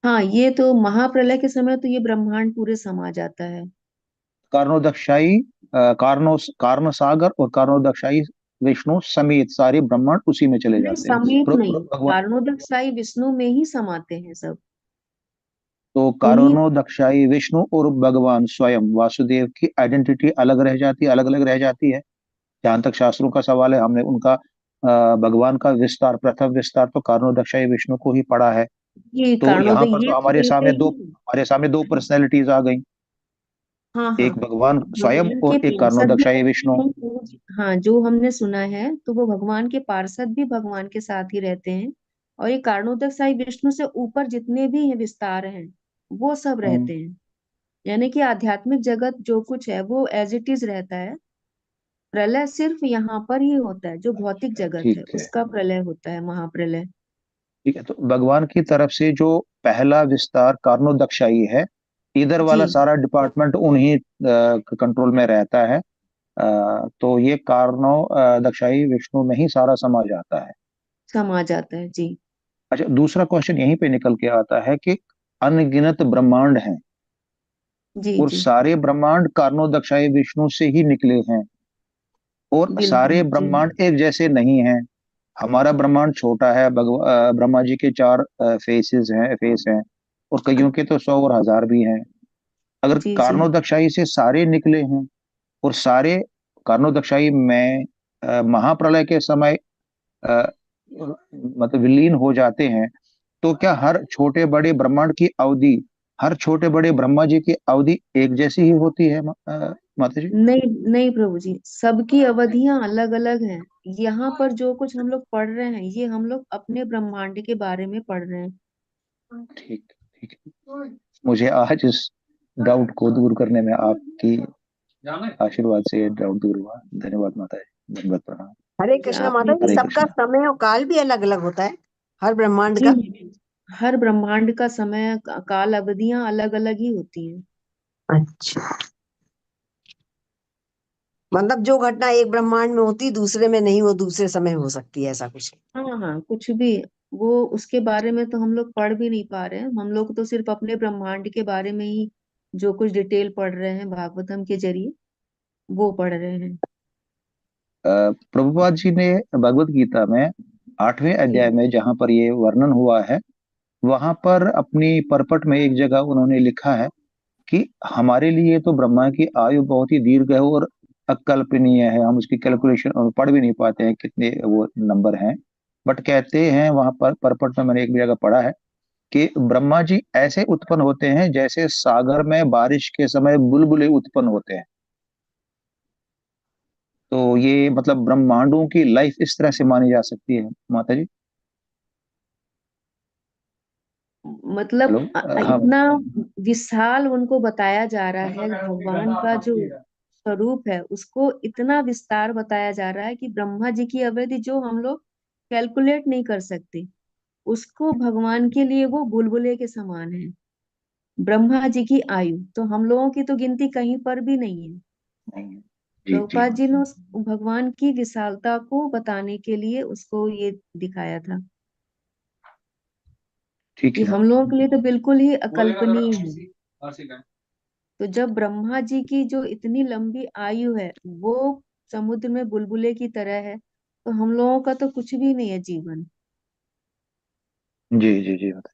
हाँ, ये तो महाप्रलय के समय तो ये ब्रह्मांड पूरे समा जाता है। कारणोदक्षाई कारण सागर और कारणोदक्षाई विष्णु समेत सारे ब्रह्मांड उसी में चले नहीं, जाते हैं। समेत नहीं, भगवान, कारणोदक विष्णु में ही समाते हैं सब। तो उन्हीं, कारणोदक्षाई विष्णु और भगवान स्वयं वासुदेव की आइडेंटिटी अलग रह जाती है, अलग अलग रह जाती है। जहां तक शास्त्रों का सवाल है, हमने उनका भगवान का विस्तार, प्रथम विस्तार तो कारणोदक्षाई विष्णु को ही पढ़ा है। ये तो यहाँ कारणोदय पर तो ये तो कहते ही, हमारे सामने दो पर्सनैलिटीज आ गई, हाँ हाँ, एक भगवान स्वयं भगवान के और एक पार्षद भी कारणोदक्षाई रहते विष्णु। हैं हाँ, जो हमने सुना है तो वो भगवान के पार्षद भी भगवान के साथ ही रहते हैं। और ये कारणोदक साई विष्णु से ऊपर जितने भी हैं विस्तार हैं, वो सब हम्म, रहते हैं। यानी कि आध्यात्मिक जगत जो कुछ है वो एज इट इज रहता है। प्रलय सिर्फ यहाँ पर ही होता है, जो भौतिक जगत है ठीक है। उसका प्रलय होता है, महाप्रलय। ठीक है, तो भगवान की तरफ से जो पहला विस्तार कारणोदक्षाई है, इधर वाला जी, सारा डिपार्टमेंट उन्हीं कंट्रोल में रहता है। तो ये दक्षाई विष्णु में ही सारा समा जाता है। समा जाता है जी। अच्छा, दूसरा क्वेश्चन यहीं पे निकल के आता है कि अनगिनत ब्रह्मांड हैं, जी और जी, सारे ब्रह्मांड कारणोदक्षाई विष्णु से ही निकले हैं, और बिल्कुल सारे जी। ब्रह्मांड एक जैसे नहीं हैं। हमारा ब्रह्मांड छोटा है, ब्रह्मा जी के 4 फेस हैं, और कईयों के तो 100 और 1000 भी हैं। अगर जी जी, कारणोदक्षाई से सारे निकले हैं, और सारे कारणोदक्षाई में महाप्रलय के समय मतलब विलीन हो जाते हैं, तो क्या हर छोटे बड़े ब्रह्मांड की अवधि, हर छोटे बड़े ब्रह्मा जी की अवधि एक जैसी ही होती है, माता जी? नहीं नहीं प्रभु जी, सबकी अवधियां अलग अलग हैं। यहाँ पर जो कुछ हम लोग पढ़ रहे हैं, ये हम लोग अपने ब्रह्मांड के बारे में पढ़ रहे हैं। ठीक, ठीक है। मुझे आज इस डाउट को दूर करने में आपकी आशीर्वाद से ये डाउट दूर हुआ। धन्यवाद माता जी, धन्यवाद, प्रणाम। हरे जी, कृष्णा आपने माता जी, हरे सबका कृष्णा। समय और काल भी अलग अलग होता है, हर ब्रह्मांड जी, का। हर ब्रह्मांड का समय काल अवधियां अलग अलग ही होती हैं। अच्छा, मतलब जो घटना एक ब्रह्मांड में होती दूसरे में नहीं, वो दूसरे समय हो सकती है, ऐसा कुछ? हाँ हाँ, कुछ भी, वो उसके बारे में तो हम लोग पढ़ भी नहीं पा रहे हैं। हम लोग तो सिर्फ अपने ब्रह्मांड के बारे में ही जो कुछ डिटेल पढ़ रहे हैं भागवतम के जरिए, वो पढ़ रहे हैं। प्रभुपाद जी ने भगवत गीता में 8वें जी, अध्याय में जहां पर ये वर्णन हुआ है, वहां पर अपनी परपट में एक जगह उन्होंने लिखा है कि हमारे लिए तो ब्रह्मा की आयु बहुत ही दीर्घ है और अकल्पनीय है, हम उसकी कैलकुलेशन पढ़ भी नहीं पाते हैं कितने वो नंबर हैं। बट कहते हैं वहां पर परपट में, मैंने एक भी जगह पढ़ा है कि ब्रह्मा जी ऐसे उत्पन्न होते हैं जैसे सागर में बारिश के समय बुलबुले उत्पन्न होते हैं। तो ये मतलब ब्रह्मांडों की लाइफ इस तरह से मानी जा सकती है, माता जी। मतलब हेलो। हाँ। इतना विशाल उनको बताया जा रहा है, भगवान का जो स्वरूप है उसको इतना विस्तार बताया जा रहा है कि ब्रह्मा जी की अवधि जो हम लोग कैलकुलेट नहीं कर सकते, उसको भगवान के लिए वो बुलबुले के समान है। ब्रह्मा जी की आयु तो हम लोगों की तो गिनती कहीं पर भी नहीं है। नहीं है। जी जी प्रभुपाद जी ने उस भगवान की विशालता को बताने के लिए उसको ये दिखाया था ठीक कि है। हम लोगों के लिए तो बिल्कुल ही अकल्पनीय है। तो जब ब्रह्मा जी की जो इतनी लंबी आयु है वो समुद्र में बुलबुले की तरह है, तो हम लोगों का तो कुछ भी नहीं है जीवन। जी जी जी माता।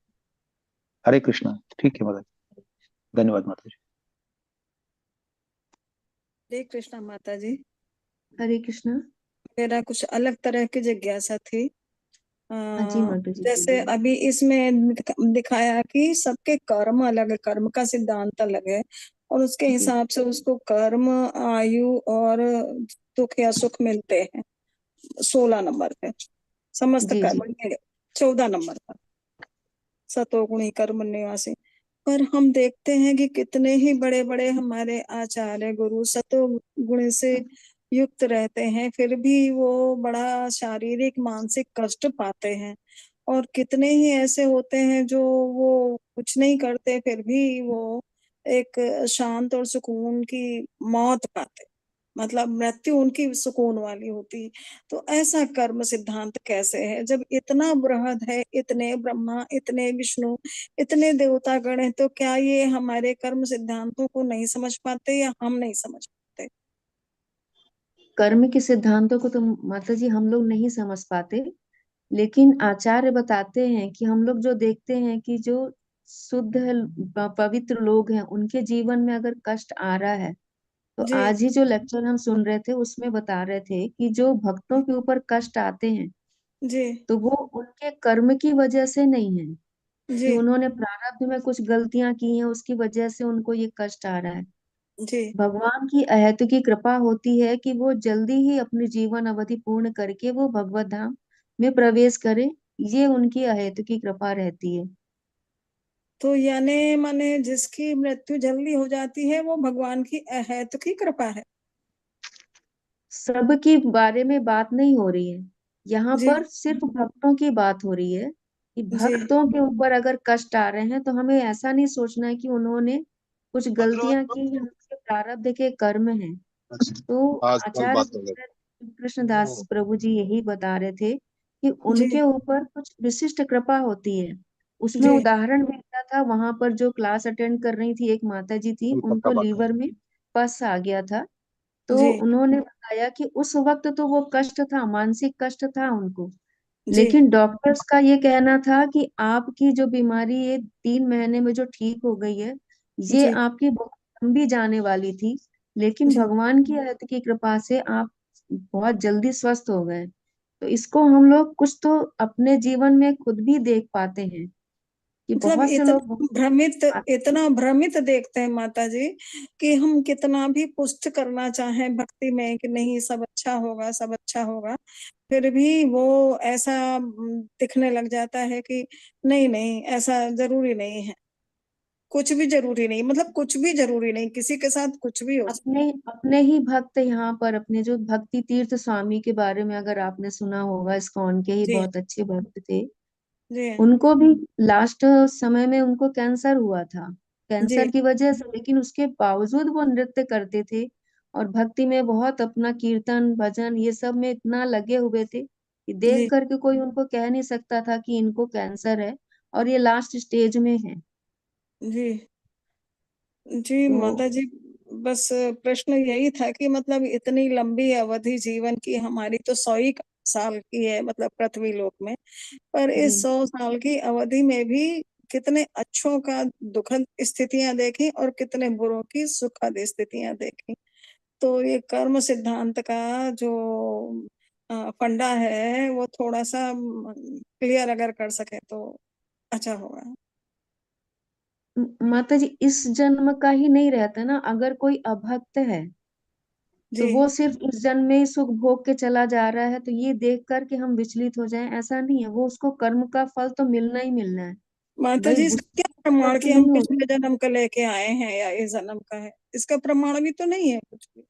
हरे कृष्णा। ठीक है माता जी। धन्यवाद माता जी। हरे कृष्णा माता जी। हरे कृष्णा। मेरा कुछ अलग तरह की जिज्ञासा थी। हाँ जी माता जी जैसे बोलिए। अभी इसमें दिखाया कि सबके कर्म अलग है, कर्म का सिद्धांत अलग है और उसके जी हिसाब से उसको कर्म, आयु और दुख या सुख मिलते हैं। 16 नंबर पे समस्त जी जी कर्म, 14 नंबर पर सतोगुणी कर्म निवासी। पर हम देखते हैं कि कितने ही बड़े बड़े हमारे आचार्य गुरु सतोगुण से युक्त रहते हैं, फिर भी वो बड़ा शारीरिक मानसिक कष्ट पाते हैं। और कितने ही ऐसे होते हैं जो वो कुछ नहीं करते फिर भी वो एक शांत और सुकून की मौत पाते, मतलब मृत्यु उनकी सुकून वाली होती। तो ऐसा कर्म सिद्धांत कैसे है जब इतना बृहद है, इतने ब्रह्मा, इतने विष्णु, इतने देवता गण हैं, तो क्या ये हमारे कर्म सिद्धांतों को नहीं समझ पाते या हम नहीं समझ पाते? कर्म के सिद्धांतों को तो माता जी हम लोग नहीं समझ पाते, लेकिन आचार्य बताते हैं कि हम लोग जो देखते हैं कि जो शुद्ध पवित्र लोग हैं उनके जीवन में अगर कष्ट आ रहा है, तो जी आज ही जो लेक्चर हम सुन रहे थे उसमें बता रहे थे कि जो भक्तों के ऊपर कष्ट आते हैं जी तो वो उनके कर्म की वजह से नहीं है कि जी उन्होंने प्रारब्ध में कुछ गलतियां की हैं उसकी वजह से उनको ये कष्ट आ रहा है। जी भगवान की अहेतुकी कृपा होती है कि वो जल्दी ही अपनी जीवन अवधि पूर्ण करके वो भगवत धाम में प्रवेश करे, ये उनकी अहेतुकी कृपा रहती है। तो यानी माने जिसकी मृत्यु जल्दी हो जाती है वो भगवान की अहेतुकी कृपा है। सबके बारे में बात नहीं हो रही है, यहाँ जी पर सिर्फ भक्तों की बात हो रही है कि जी भक्तों के ऊपर अगर कष्ट आ रहे हैं तो हमें ऐसा नहीं सोचना है कि उन्होंने कुछ गलतियां की या उनके प्रारब्ध के कर्म हैं। तो आज कल आचार्य बात हो गई। कृष्णदास प्रभु जी यही बता रहे थे कि जी उनके ऊपर कुछ विशिष्ट कृपा होती है। उसमें जी उदाहरण मिलता था, वहां पर जो क्लास अटेंड कर रही थी एक माता जी थी, कल पक्का उनको बात हो लीवर में पस आ गया था। तो जी उन्होंने बताया कि उस वक्त तो वो कष्ट था, मानसिक कष्ट था उनको, जी लेकिन डॉक्टर्स का ये कहना था कि आपकी जो बीमारी ये 3 महीने में जो ठीक हो गई है, ये जी आपकी बहुत लंबी जाने वाली थी, लेकिन जी भगवान की रहमत की कृपा से आप बहुत जल्दी स्वस्थ हो गए। तो इसको हम लोग कुछ तो अपने जीवन में खुद भी देख पाते हैं कि मतलब बहुत से लोग इतना भ्रमित देखते हैं माता जी कि हम कितना भी पुष्ट करना चाहें भक्ति में कि नहीं सब अच्छा होगा, सब अच्छा होगा, फिर भी वो ऐसा दिखने लग जाता है कि नहीं नहीं ऐसा जरूरी नहीं है, कुछ भी जरूरी नहीं, मतलब कुछ भी जरूरी नहीं, किसी के साथ कुछ भी हो सकता अपने अपने ही भक्त यहाँ पर अपने जो भक्ति तीर्थ स्वामी के बारे में अगर आपने सुना होगा, इस्कॉन के ही है। जी बहुत अच्छे भक्त थे। जी उनको भी लास्ट समय में उनको कैंसर हुआ था, जी कैंसर की वजह से, लेकिन उसके बावजूद वो नृत्य करते थे और भक्ति में बहुत अपना कीर्तन भजन ये सब में इतना लगे हुए थे कि देख जी करके कोई उनको कह नहीं सकता था कि इनको कैंसर है और ये लास्ट स्टेज में है। जी जी तो माता जी, बस प्रश्न यही था कि मतलब इतनी लंबी अवधि जीवन की हमारी तो 100 ही साल की है, मतलब पृथ्वी लोक में, पर जी इस 100 साल की अवधि में भी कितने अच्छों का दुखद स्थितियां देखी और कितने बुरों की सुखद स्थितियां देखी। तो ये कर्म सिद्धांत का जो फंडा है वो थोड़ा सा क्लियर अगर कर सके तो अच्छा होगा। माता जी इस जन्म का ही नहीं रहता ना, अगर कोई अभक्त है तो जी वो सिर्फ इस जन्म में ही सुख भोग के चला जा रहा है, तो ये देख कर के हम विचलित हो जाएं ऐसा नहीं है, वो उसको कर्म का फल तो मिलना ही मिलना है। माता भाई जी, बुद्धि इसका क्या प्रमाण कि तो हम नहीं होती। पिछले जन्म का लेके आए हैं या इस जन्म का है? इसका प्रमाण भी तो नहीं है कुछ भी।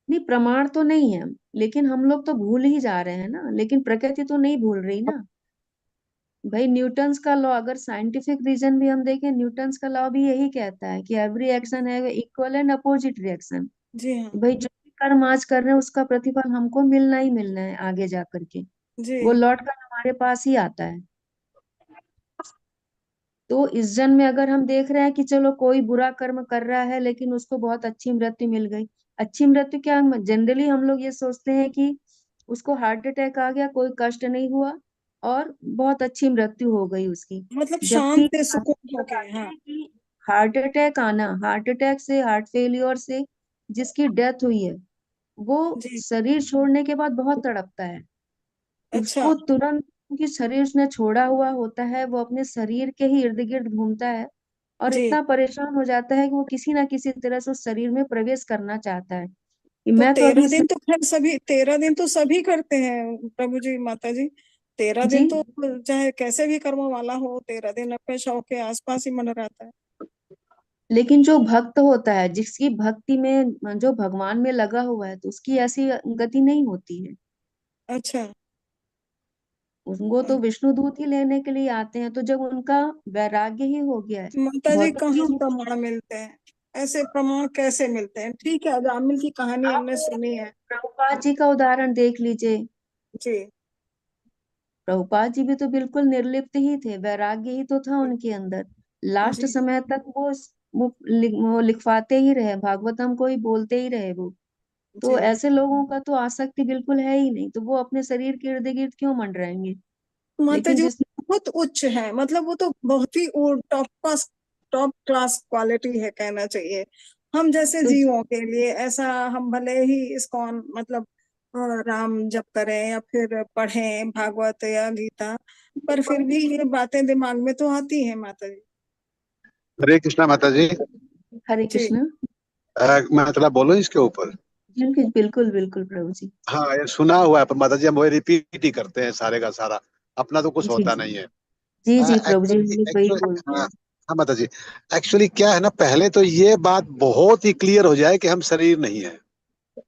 नहीं, प्रमाण तो नहीं है, लेकिन हम लोग तो भूल ही जा रहे हैं ना, लेकिन प्रकृति तो नहीं भूल रही ना। भाई न्यूटन्स का लॉ, अगर साइंटिफिक रीजन भी हम देखें, न्यूटन्स का लॉ भी यही कहता है कि एवरी एक्शन है इक्वल एंड अपोजिट रिएक्शन। जी हाँ। भाई जो भी कर्म आज कर रहे हैं उसका प्रतिफल हमको मिलना ही मिलना है आगे जा करके, जी। वो लौट कर हमारे पास ही आता है। तो इस जन्म में अगर हम देख रहे हैं कि चलो कोई बुरा कर्म कर रहा है लेकिन उसको बहुत अच्छी मृत्यु मिल गई, अच्छी मृत्यु क्या, जनरली हम लोग ये सोचते हैं कि उसको हार्ट अटैक आ गया, कोई कष्ट नहीं हुआ और बहुत अच्छी मृत्यु हो गई उसकी। मतलब जबकि शांत से सुकून शास्त्र हो गए। बताते हाँ। हैं कि हार्ट अटैक आना, हार्ट अटैक से, हार्ट फेलियर से जिसकी डेथ हुई है, वो जी। शरीर छोड़ने के बाद बहुत तड़पता है। अच्छा। उसको तुरंत, क्योंकि शरीर उसने छोड़ा हुआ होता है, वो अपने शरीर के ही इर्द गिर्द घूमता है और जी। इतना परेशान हो जाता है कि वो किसी ना किसी तरह से उस शरीर में प्रवेश करना चाहता है कि तो मैं तो अभी 13 दिन तो खैर सभी, 13 दिन तो सभी करते हैं प्रभु जी, माता जी। 13 दिन जी। तो चाहे कैसे भी कर्म वाला हो, 13 दिन अपने शव के आसपास ही मन रहता है। लेकिन जो भक्त होता है, जिसकी भक्ति में, जो भगवान में लगा हुआ है, तो उसकी ऐसी गति नहीं होती है। अच्छा। उनको तो विष्णु दूत ही लेने के लिए आते हैं। तो जब उनका वैराग्य ही हो गया है, माता जी, भौतिक कहाँ चीजों प्रमाण मिलते हैं? ऐसे प्रमाण कैसे मिलते हैं? ठीक है, अजामिल की कहानी आप हमने सुनी है। प्रभुपाद जी का उदाहरण देख लीजिए। जी। प्रभुपाद जी भी तो बिल्कुल निर्लिप्त ही थे, वैराग्य ही तो था उनके अंदर। लास्ट जी। समय तक वो लिखवाते ही रहे, भागवतम को ही बोलते ही रहे वो। तो जी। ऐसे लोगों का तो आसक्ति बिल्कुल है ही नहीं, तो वो अपने शरीर के इर्द गिर्द क्यों मंडराएंगे। माता लेकिन जी, वो जिस बहुत उच्च है, मतलब वो तो बहुत ही टॉप क्लास क्वालिटी है कहना चाहिए। हम जैसे तो जीवों के लिए ऐसा, हम भले ही इस्कॉन मतलब राम जप करें या फिर पढ़ें भागवत या गीता, पर फिर भी ये बातें दिमाग में तो आती हैं माता जी। हरे कृष्णा माता जी। हरे जी। कृष्ण। मैं थोड़ा बोलूं इसके ऊपर। बिल्कुल बिल्कुल बिल्कुल प्रभु जी। हाँ, ये सुना हुआ है पर माता जी हम वही रिपीट ही करते हैं सारे का सारा, अपना तो कुछ जी होता जी नहीं है। जी जी प्रभु जी, हम एक्चुअली लोग वही एक्चुअली बोलते हाँ। हैं। हाँ माता जी, एक्चुअली क्या है ना, पहले तो ये बात बहुत ही क्लियर हो जाए कि हम शरीर नहीं है,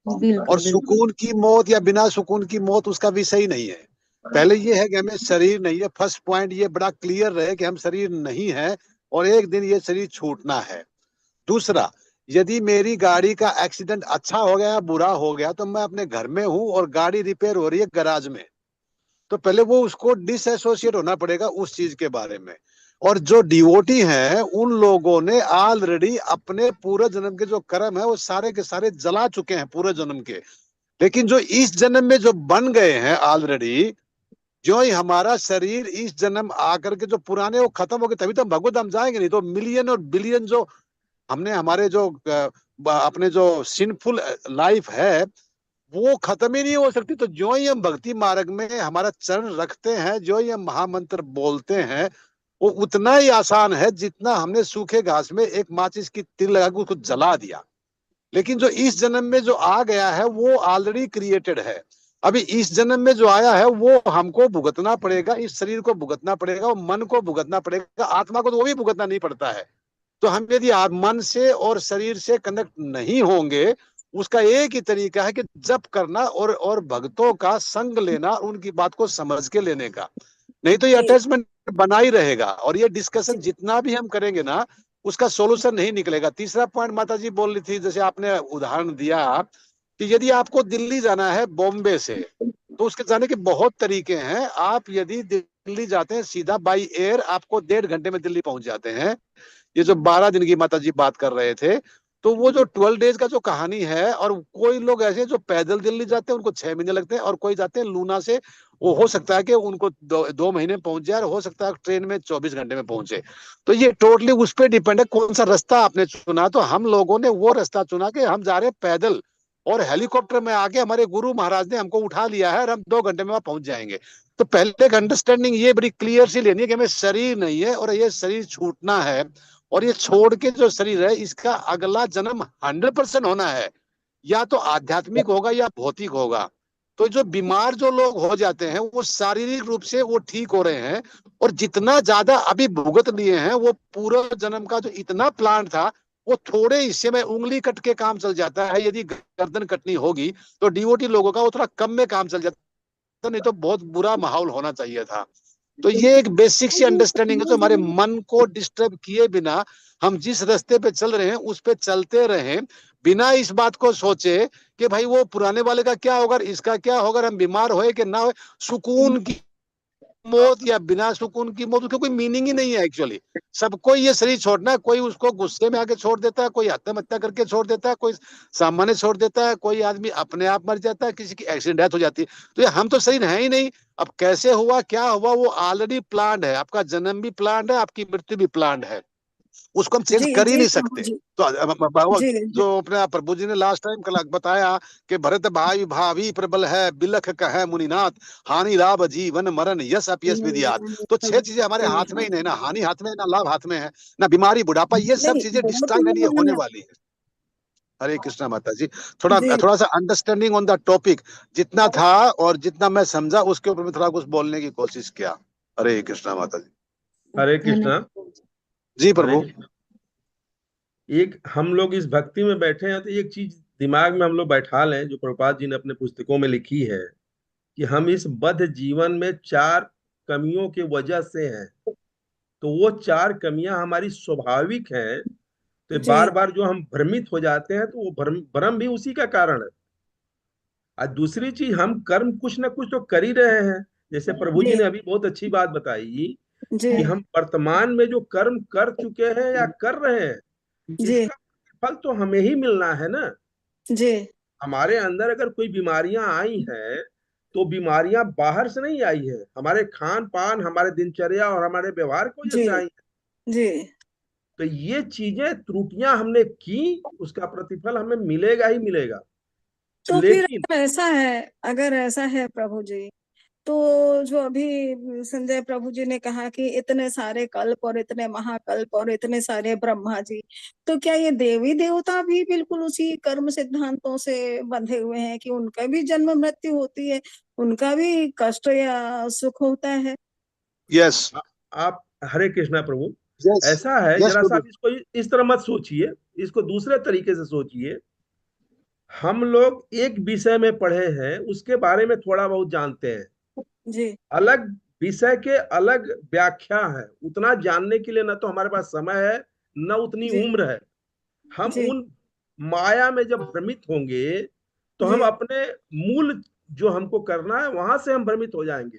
और बिल्कुल बिल्कुल। सुकून की मौत या बिना सुकून की मौत उसका विषय ही नहीं है। पहले ये है कि हमें शरीर नहीं है, फर्स्ट पॉइंट ये बड़ा क्लियर रहे कि हम शरीर नहीं है और एक दिन ये शरीर छूटना है। दूसरा, यदि मेरी गाड़ी का एक्सीडेंट अच्छा हो गया या बुरा हो गया तो मैं अपने घर में हूं और गाड़ी रिपेयर हो रही है गैराज में, तो पहले वो उसको डिसएसोसिएट होना पड़ेगा उस चीज के बारे में। और जो डिवोटी हैं उन लोगों ने ऑलरेडी अपने पूरे जन्म के जो कर्म है वो सारे के सारे जला चुके हैं पूरे जन्म के। लेकिन जो इस जन्म में जो बन गए हैं ऑलरेडी, जो ही हमारा शरीर इस जन्म आकर के जो पुराने वो खत्म हो गए, तभी तो हम भगवत धाम जाएंगे, नहीं तो मिलियन और बिलियन जो हमने हमारे जो अपने जो सिंफुल लाइफ है वो खत्म ही नहीं हो सकती। तो जो ही हम भक्ति मार्ग में हमारा चरण रखते हैं, जो ही हम महामंत्र बोलते हैं, वो उतना ही आसान है जितना हमने सूखे घास में एक माचिस की तिल लगा के उसको जला दिया। लेकिन जो इस जन्म में जो आ गया है वो ऑलरेडी क्रिएटेड है। अभी इस जन्म में जो आया है वो हमको भुगतना पड़ेगा, इस शरीर को भुगतना पड़ेगा, और मन को भुगतना पड़ेगा, आत्मा को तो वो भी भुगतना नहीं पड़ता है। तो हम यदि मन से और शरीर से कनेक्ट नहीं होंगे, उसका एक ही तरीका है कि जप करना और भक्तों का संग लेना, उनकी बात को समझ के लेने का। नहीं तो ये जी। अटैचमेंट बना ही रहेगा और ये जी। डिस्कशन जितना भी हम करेंगे ना उसका सोल्यूशन नहीं निकलेगा। तीसरा पॉइंट माता जी बोल रही थी, जैसे आपने उदाहरण दिया कि यदि आपको दिल्ली जाना है बॉम्बे से, तो उसके जाने के बहुत तरीके हैं। आप यदि दिल्ली जाते हैं सीधा बाई एयर, आपको 1.5 घंटे में दिल्ली पहुंच जाते हैं। ये जो 12 दिन की माता जी बात कर रहे थे, तो वो जो 12 डेज का जो कहानी है, और कोई लोग ऐसे जो पैदल दिल्ली जाते हैं उनको 6 महीने लगते हैं, और कोई जाते हैं लूना से, वो हो सकता है कि उनको 2 महीने में पहुंच जाए, और हो सकता है ट्रेन में 24 घंटे में पहुंचे। तो ये टोटली उस पर डिपेंड है कौन सा रास्ता आपने चुना। तो हम लोगों ने वो रास्ता चुना कि हम जा रहे हैं पैदल, और हेलीकॉप्टर में आके हमारे गुरु महाराज ने हमको उठा लिया है और हम 2 घंटे में वहां पहुंच जाएंगे। तो पहले एक अंडरस्टैंडिंग ये बड़ी क्लियर सी लेनी है कि हमें शरीर नहीं है और ये शरीर छूटना है, और ये छोड़ के जो शरीर है इसका अगला जन्म 100% होना है, या तो आध्यात्मिक होगा या भौतिक होगा। तो जो बीमार जो लोग हो जाते हैं वो शारीरिक रूप से वो ठीक हो रहे हैं, और जितना ज्यादा अभी भुगत लिए हैं वो पूरा जन्म का जो इतना प्लान था वो थोड़े हिस्से में उंगली कट के काम चल जाता है। यदि गर्दन कटनी होगी तो डीओटी लोगों का वो थोड़ा कम में काम चल जाता, नहीं तो बहुत बुरा माहौल होना चाहिए था। तो ये एक बेसिक सी अंडरस्टैंडिंग है, जो हमारे मन को डिस्टर्ब किए बिना हम जिस रास्ते पे चल रहे हैं उस पे चलते रहें, बिना इस बात को सोचे कि भाई वो पुराने वाले का क्या होगा, इसका क्या होगा, हम बीमार होए कि ना होए, सुकून की मौत या बिना सुकून की मौत, उसका कोई मीनिंग ही नहीं है एक्चुअली। सबको ये शरीर छोड़ना है, कोई उसको गुस्से में आके छोड़ देता है, कोई आत्महत्या करके छोड़ देता है, कोई सामान्य छोड़ देता है, कोई आदमी अपने आप मर जाता है, किसी की एक्सीडेंट डेथ हो जाती है। तो ये हम तो शरीर है ही नहीं। अब कैसे हुआ क्या हुआ वो ऑलरेडी प्लान्ड है, आपका जन्म भी प्लान्ड है, आपकी मृत्यु भी प्लान्ड है, उसको हम चेंज जी कर ही जी नहीं प्रभु सकते। जी। तो जी जी जो अपने प्रभु जी ने लास्ट टाइम कल बताया कि भरत भाई भावी प्रबल है, बिलख कहे मुनिनाथ, हानि लाभ जीवन मरण यश अपयश विधियात। तो 6 चीजें हमारे हाथ में ही नहीं ना, हानि हाथ में है ना लाभ हाथ में है ना बीमारी बुढ़ापा, ये सब नहीं, चीजें वो तो डिस्टाइम होने नहीं है। वाली है। हरे कृष्णा माता जी। थोड़ा जी थोड़ा सा अंडरस्टैंडिंग ऑन द टॉपिक जितना था और जितना मैं समझा उसके ऊपर में थोड़ा कुछ बोलने की कोशिश किया। हरे कृष्णा माता जी। हरे कृष्णा। धन्यवाद। जी हरे प्रभु। कृष्णा। एक हम लोग इस भक्ति में बैठे हैं तो एक चीज दिमाग में हम लोग बैठा लें जो प्रभुपाद जी ने अपने पुस्तकों में लिखी है कि हम इस बद्ध जीवन में 4 कमियों के वजह से हैं। तो वो 4 कमियां हमारी स्वाभाविक हैं। तो जी बार बार जो हम भ्रमित हो जाते हैं तो वो भ्रम भी उसी का कारण है। और दूसरी चीज, हम कर्म कुछ ना कुछ तो कर ही रहे हैं। जैसे प्रभु जी जी ने अभी बहुत अच्छी बात बताई जी कि हम वर्तमान में जो कर्म कर चुके हैं या कर रहे हैं, जी इसका फल तो हमें ही मिलना है ना। जी हमारे अंदर अगर कोई बीमारियां आई हैं तो बीमारियां बाहर से नहीं आई है, हमारे खान पान, हमारे दिनचर्या और हमारे व्यवहार की वजह जी से आई है। जी। तो ये चीजें त्रुटियां हमने की, उसका प्रतिफल हमें मिलेगा ही मिलेगा। तो फिर लेकिन अगर ऐसा है प्रभु जी, तो जो अभी संजय प्रभु जी ने कहा कि इतने सारे कल्प और इतने महाकल्प और इतने सारे ब्रह्मा जी, तो क्या ये देवी देवता भी बिल्कुल उसी कर्म सिद्धांतों से बंधे हुए हैं कि उनका भी जन्म मृत्यु होती है, उनका भी कष्ट या सुख होता है? यस आप हरे कृष्णा प्रभु। यस ऐसा है, यस जरा सा प्रभु। आप इसको इस तरह मत सोचिए, इसको दूसरे तरीके से सोचिए। हम लोग एक विषय में पढ़े हैं, उसके बारे में थोड़ा बहुत जानते हैं। जी अलग विषय के अलग व्याख्या है। उतना जानने के लिए न तो हमारे पास समय है, न उतनी जी उम्र है। हम जी उन माया में जब भ्रमित होंगे तो हम जी अपने मूल जो हमको करना है वहां से हम भ्रमित हो जाएंगे।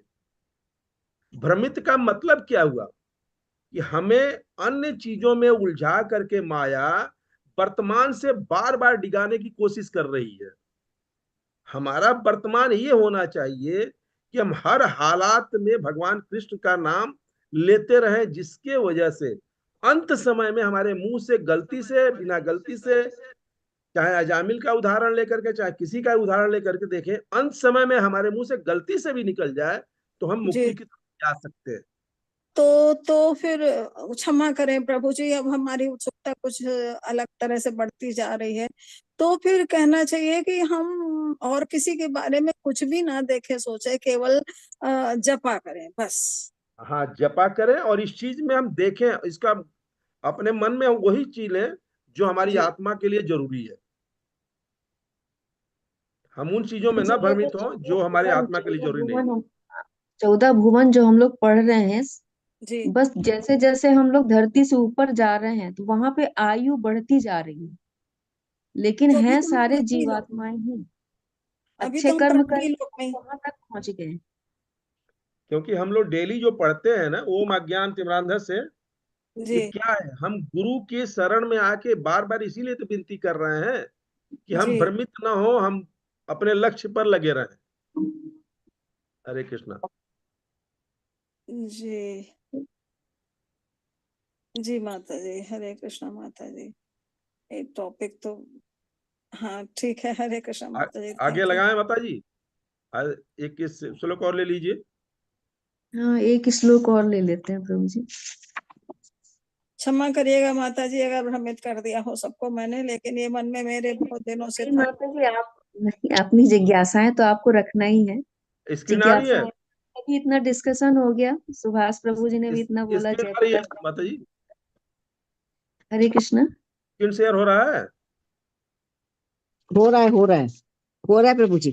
भ्रमित का मतलब क्या हुआ कि हमें अन्य चीजों में उलझा करके माया वर्तमान से बार बार डिगाने की कोशिश कर रही है। हमारा वर्तमान ये होना चाहिए कि हम हर हालात में भगवान कृष्ण का नाम लेते रहें, जिसके वजह से अंत समय में हमारे मुंह से गलती से, बिना गलती से, चाहे अजामिल का उदाहरण लेकर के, चाहे किसी का उदाहरण लेकर के देखें, अंत समय में हमारे मुंह से गलती से भी निकल जाए तो हम जी। मुक्ति की तरफ जा सकते हैं। तो फिर क्षमा करें प्रभु जी, अब हमारी उत्सुकता कुछ अलग तरह से बढ़ती जा रही है। तो फिर कहना चाहिए कि हम और किसी के बारे में कुछ भी ना देखे सोचे, केवल जपा करें बस। हाँ, जपा करें और इस चीज में हम देखें, इसका अपने मन में वही चीज लें जो हमारी जी आत्मा के लिए जरूरी है। हम उन चीजों में जी, न ये जो भ्रमित हो जो हमारे आत्मा के लिए चौदह जरूरी नहीं। भुवन 14 भुवन जो हम लोग पढ़ रहे हैं, जी बस जैसे जैसे हम लोग धरती से ऊपर जा रहे हैं तो वहां पे आयु बढ़ती जा रही है, लेकिन तो अभी हैं तो हम सारे पृथ्वी लोक जीवात्माएं ही अभी अच्छे तो हम कर्म पृथ्वी करें लोक में हैं। वहां तक पहुंच गए। क्योंकि हम लोग डेली जो पढ़ते हैं ना, ओम अज्ञान तिमिरांधस्य से, जी ये क्या है, हम गुरु के शरण में आके बार बार इसीलिए तो विनती कर रहे हैं कि हम जी भ्रमित ना हो, हम अपने लक्ष्य पर लगे रहें। हरे कृष्णा। जी जी माता जी, हरे कृष्णा माता जी। एक टॉपिक तो हाँ ठीक है, हरे कृष्णा माता जी, आगे थैंक यू। लगाएं माता जी। एक श्लोक और ले लीजिए। हाँ, एक श्लोक और ले लेते हैं प्रभु जी। क्षमा करिएगा माता जी अगर भ्रमित कर दिया हो सबको मैंने, लेकिन ये मन में मेरे बहुत दिनों से नहीं था। माता जी, आप नहीं, अपनी जिज्ञासाएं तो आपको रखना ही है। स्क्रीन आ रही है? जिज्ञासा अभी इतना डिस्कशन हो गया, सुभाष प्रभु जी ने भी इतना बोला, स्क्रीन आ रही है जयप्रकाश। माता जी? हरे कृष्णा। स्क्रीन शेयर हो रहा है? हो रहा है, हो रहा है, हो रहा है प्रभु जी।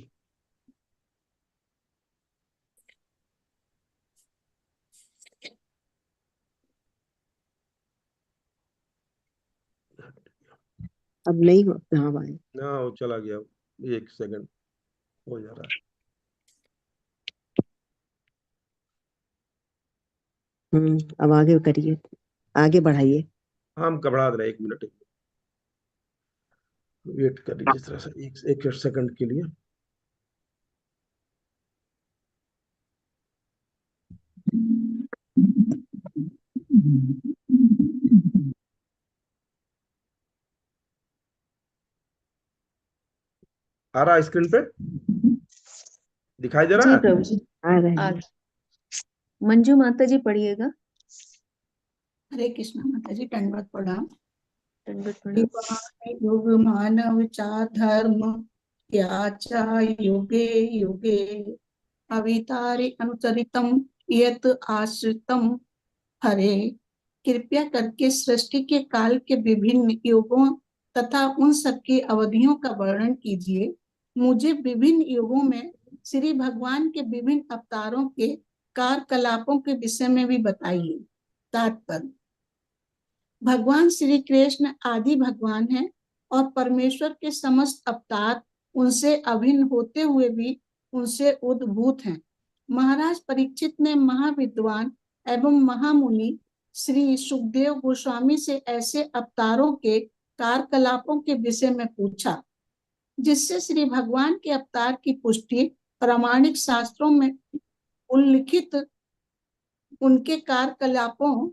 अब नहीं हो, हाँ भाई। हाँ वो चला गया, 1 सेकंड हो जा रहा है। अब आगे करिए, आगे बढ़ाइए। हम घबरा रहे, 1 मिनट वेट कर लीजिए थोड़ा सा, एक सेकंड के लिए। आ रहा है स्क्रीन पे? दिखाई दे रहा जी है? प्रभु जी। आ रहे हैं। मंजू माता जी पढ़िएगा। हरे कृष्णा माता जी, दंडवत प्रणाम। दंडवत प्रणाम। युग मानव चा धर्म त्याचा युगे युगे अवितारे अनुचरितम यत आश्रितम। हरे, कृपया करके सृष्टि के काल के विभिन्न युगों तथा उन सबकी अवधियों का वर्णन कीजिए। मुझे विभिन्न युगों में श्री भगवान के विभिन्न अवतारों के कार्यकलापों के विषय में भी बताइए। तात्पर्य: भगवान श्री कृष्ण आदि भगवान हैं और परमेश्वर के समस्त अवतार उनसे अभिन्न होते हुए भी उनसे उद्भूत हैं। महाराज परीक्षित ने महाविद्वान एवं महामुनि श्री सुखदेव गोस्वामी से ऐसे अवतारों के कार्यकलापों के विषय में पूछा, जिससे श्री भगवान के अवतार की पुष्टि प्रामाणिक शास्त्रों में उल्लिखित उनके कार्यकलापों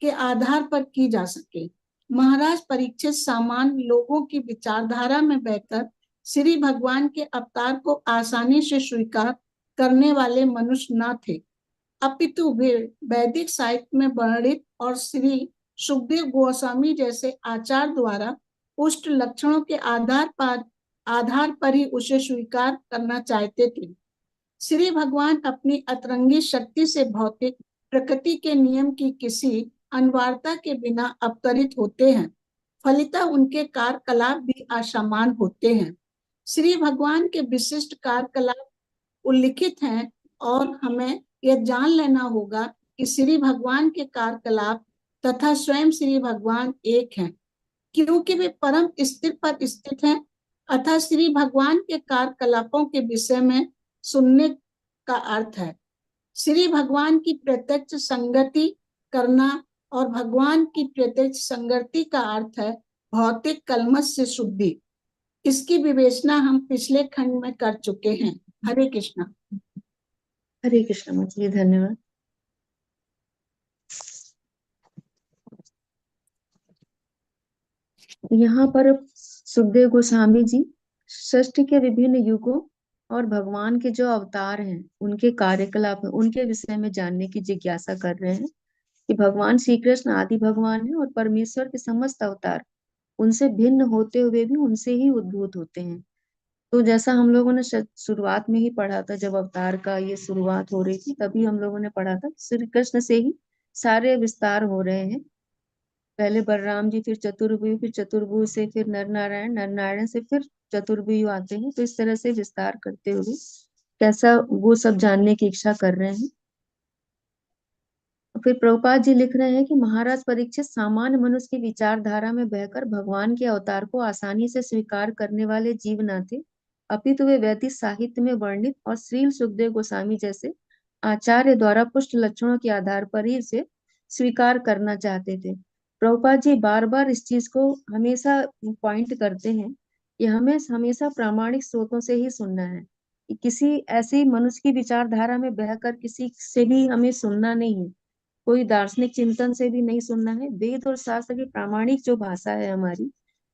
के आधार पर की जा सके। महाराज परीक्षित सामान्य लोगों की विचारधारा में बहकर श्री भगवान के अवतार को आसानी से स्वीकार करने वाले मनुष्य न थे, अपितु वे वैदिक साहित्य में वर्णित और श्री सुखदेव गोस्वामी जैसे आचार्य द्वारा पुष्ट लक्षणों के आधार पर ही उसे स्वीकार करना चाहते थे। श्री भगवान अपनी अतरंगी शक्ति से भौतिक प्रकृति के नियम की किसी अनिवार्यता के बिना अवतरित होते हैं, फलितः उनके कार्यकलाप भी असामान्य होते हैं। श्री भगवान के विशिष्ट कार्यकलाप उल्लिखित हैं और हमें यह जान लेना होगा कि श्री भगवान के कार्यकलाप तथा स्वयं श्री भगवान एक हैं, क्योंकि वे परम स्थिर पर स्थित हैं। अतः श्री भगवान के कार्यकलापों के विषय में सुनने का अर्थ है श्री भगवान की प्रत्यक्ष संगति करना, और भगवान की प्रत्यक्ष संगति का अर्थ है भौतिक कलमश से शुद्धि। इसकी विवेचना हम पिछले खंड में कर चुके हैं। हरे कृष्णा। हरे कृष्णा माता जी, धन्यवाद। यहाँ पर सुखदेव गोस्वामी जी सृष्टि के विभिन्न युगों और भगवान के जो अवतार हैं उनके कार्यकलाप में उनके विषय में जानने की जिज्ञासा कर रहे हैं कि भगवान श्री कृष्ण आदि भगवान है और परमेश्वर के समस्त अवतार उनसे भिन्न होते हुए भी उनसे ही उद्भूत होते हैं। तो जैसा हम लोगों ने शुरुआत में ही पढ़ा था, जब अवतार का ये शुरुआत हो रही थी तभी हम लोगों ने पढ़ा था श्री कृष्ण से ही सारे विस्तार हो रहे हैं। पहले बलराम जी, फिर चतुर्भुज, फिर चतुर्भुज से फिर नर नारायण, नर नारायण से फिर चतुर्भुज आते हैं। तो इस तरह से विस्तार करते हुए कैसा वो सब जानने की इच्छा कर रहे हैं। फिर प्रभुपाद जी लिख रहे हैं कि महाराज परीक्षित सामान्य मनुष्य की विचारधारा में बहकर भगवान के अवतार को आसानी से स्वीकार करने वाले जीव न थे, अपितु वे वैदिक साहित्य में वर्णित और श्रील सुखदेव गोस्वामी जैसे आचार्य द्वारा पुष्ट लक्षणों के आधार पर ही इसे स्वीकार करना चाहते थे। प्रभुपाद जी बार बार इस चीज को हमेशा पॉइंट करते हैं कि हमें हमेशा प्रामाणिक स्रोतों से ही सुनना है, कि किसी ऐसी मनुष्य की विचारधारा में बहकर किसी से भी हमें सुनना नहीं है, कोई दार्शनिक चिंतन से भी नहीं सुनना है। वेद और शास्त्र की प्रामाणिक जो भाषा है हमारी,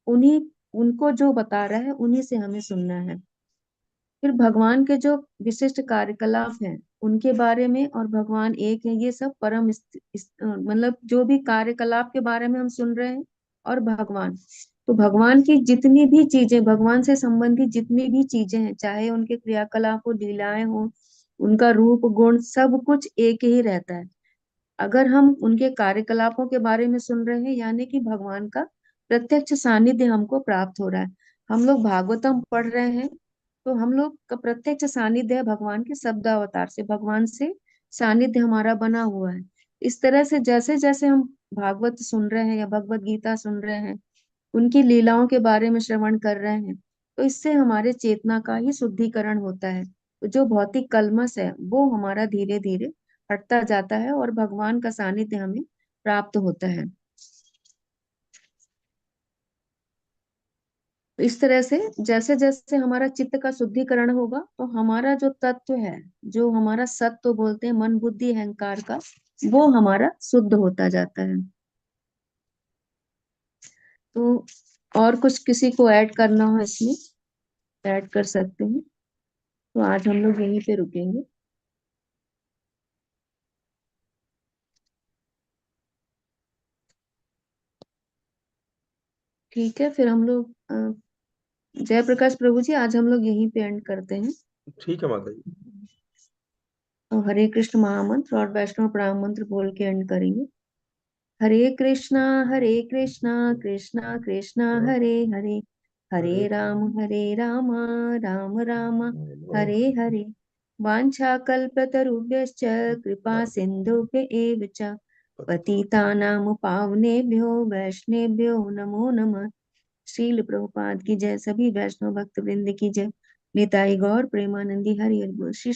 उन्हीं उनको जो बता रहा है उन्हीं से हमें सुनना है। फिर भगवान के जो विशिष्ट कार्यकलाप हैं उनके बारे में, और भगवान एक है, ये सब मतलब जो भी कार्यकलाप के बारे में हम सुन रहे हैं और भगवान, तो भगवान की जितनी भी चीजें, भगवान से संबंधित जितनी भी चीजें हैं, चाहे उनके क्रियाकलाप हो, लीलाएं हो, उनका रूप गुण, सब कुछ एक ही रहता है। अगर हम उनके कार्यकलापों के बारे में सुन रहे हैं, यानी कि भगवान का प्रत्यक्ष सानिध्य हमको प्राप्त हो रहा है। हम लोग भागवतम पढ़ रहे हैं तो हम लोग का प्रत्यक्ष सानिध्य है भगवान के शब्दावतार से, भगवान से सानिध्य हमारा बना हुआ है। इस तरह से जैसे जैसे हम भागवत सुन रहे हैं या भगवत गीता सुन रहे हैं, उनकी लीलाओं के बारे में श्रवण कर रहे हैं, तो इससे हमारे चेतना का ही शुद्धिकरण होता है। तो जो भौतिक कल्मश है वो हमारा धीरे धीरे हटता जाता है और भगवान का सानिध्य हमें प्राप्त होता है। इस तरह से जैसे जैसे हमारा चित्त का शुद्धिकरण होगा तो हमारा जो तत्व है, जो हमारा सत्व बोलते हैं, मन बुद्धि अहंकार का, वो हमारा शुद्ध होता जाता है। तो और कुछ किसी को ऐड करना हो इसमें ऐड कर सकते हैं। तो आज हम लोग यहीं पे रुकेंगे। ठीक है, फिर हम लोग जय प्रकाश प्रभु जी, आज हम लोग यहीं पे एंड करते हैं। ठीक है माता जी। तो हरे कृष्ण महामंत्र और वैष्णव प्रणाम मंत्र बोल के एंड करेंगे। हरे कृष्णा कृष्णा कृष्णा हरे हरे, हरे राम राम राम हरे हरे। वाञ्छाकल्पतरुभ्यश्च कृपा सिन्धुभ्य एव च पतितानां पावनेभ्यो वैष्णवेभ्यो नमो नमः। श्रील प्रभुपाद की जय, सभी वैष्णव भक्त वृंद की जय। निताई गौर प्रेमानंदी हरि हरि बोल। श्री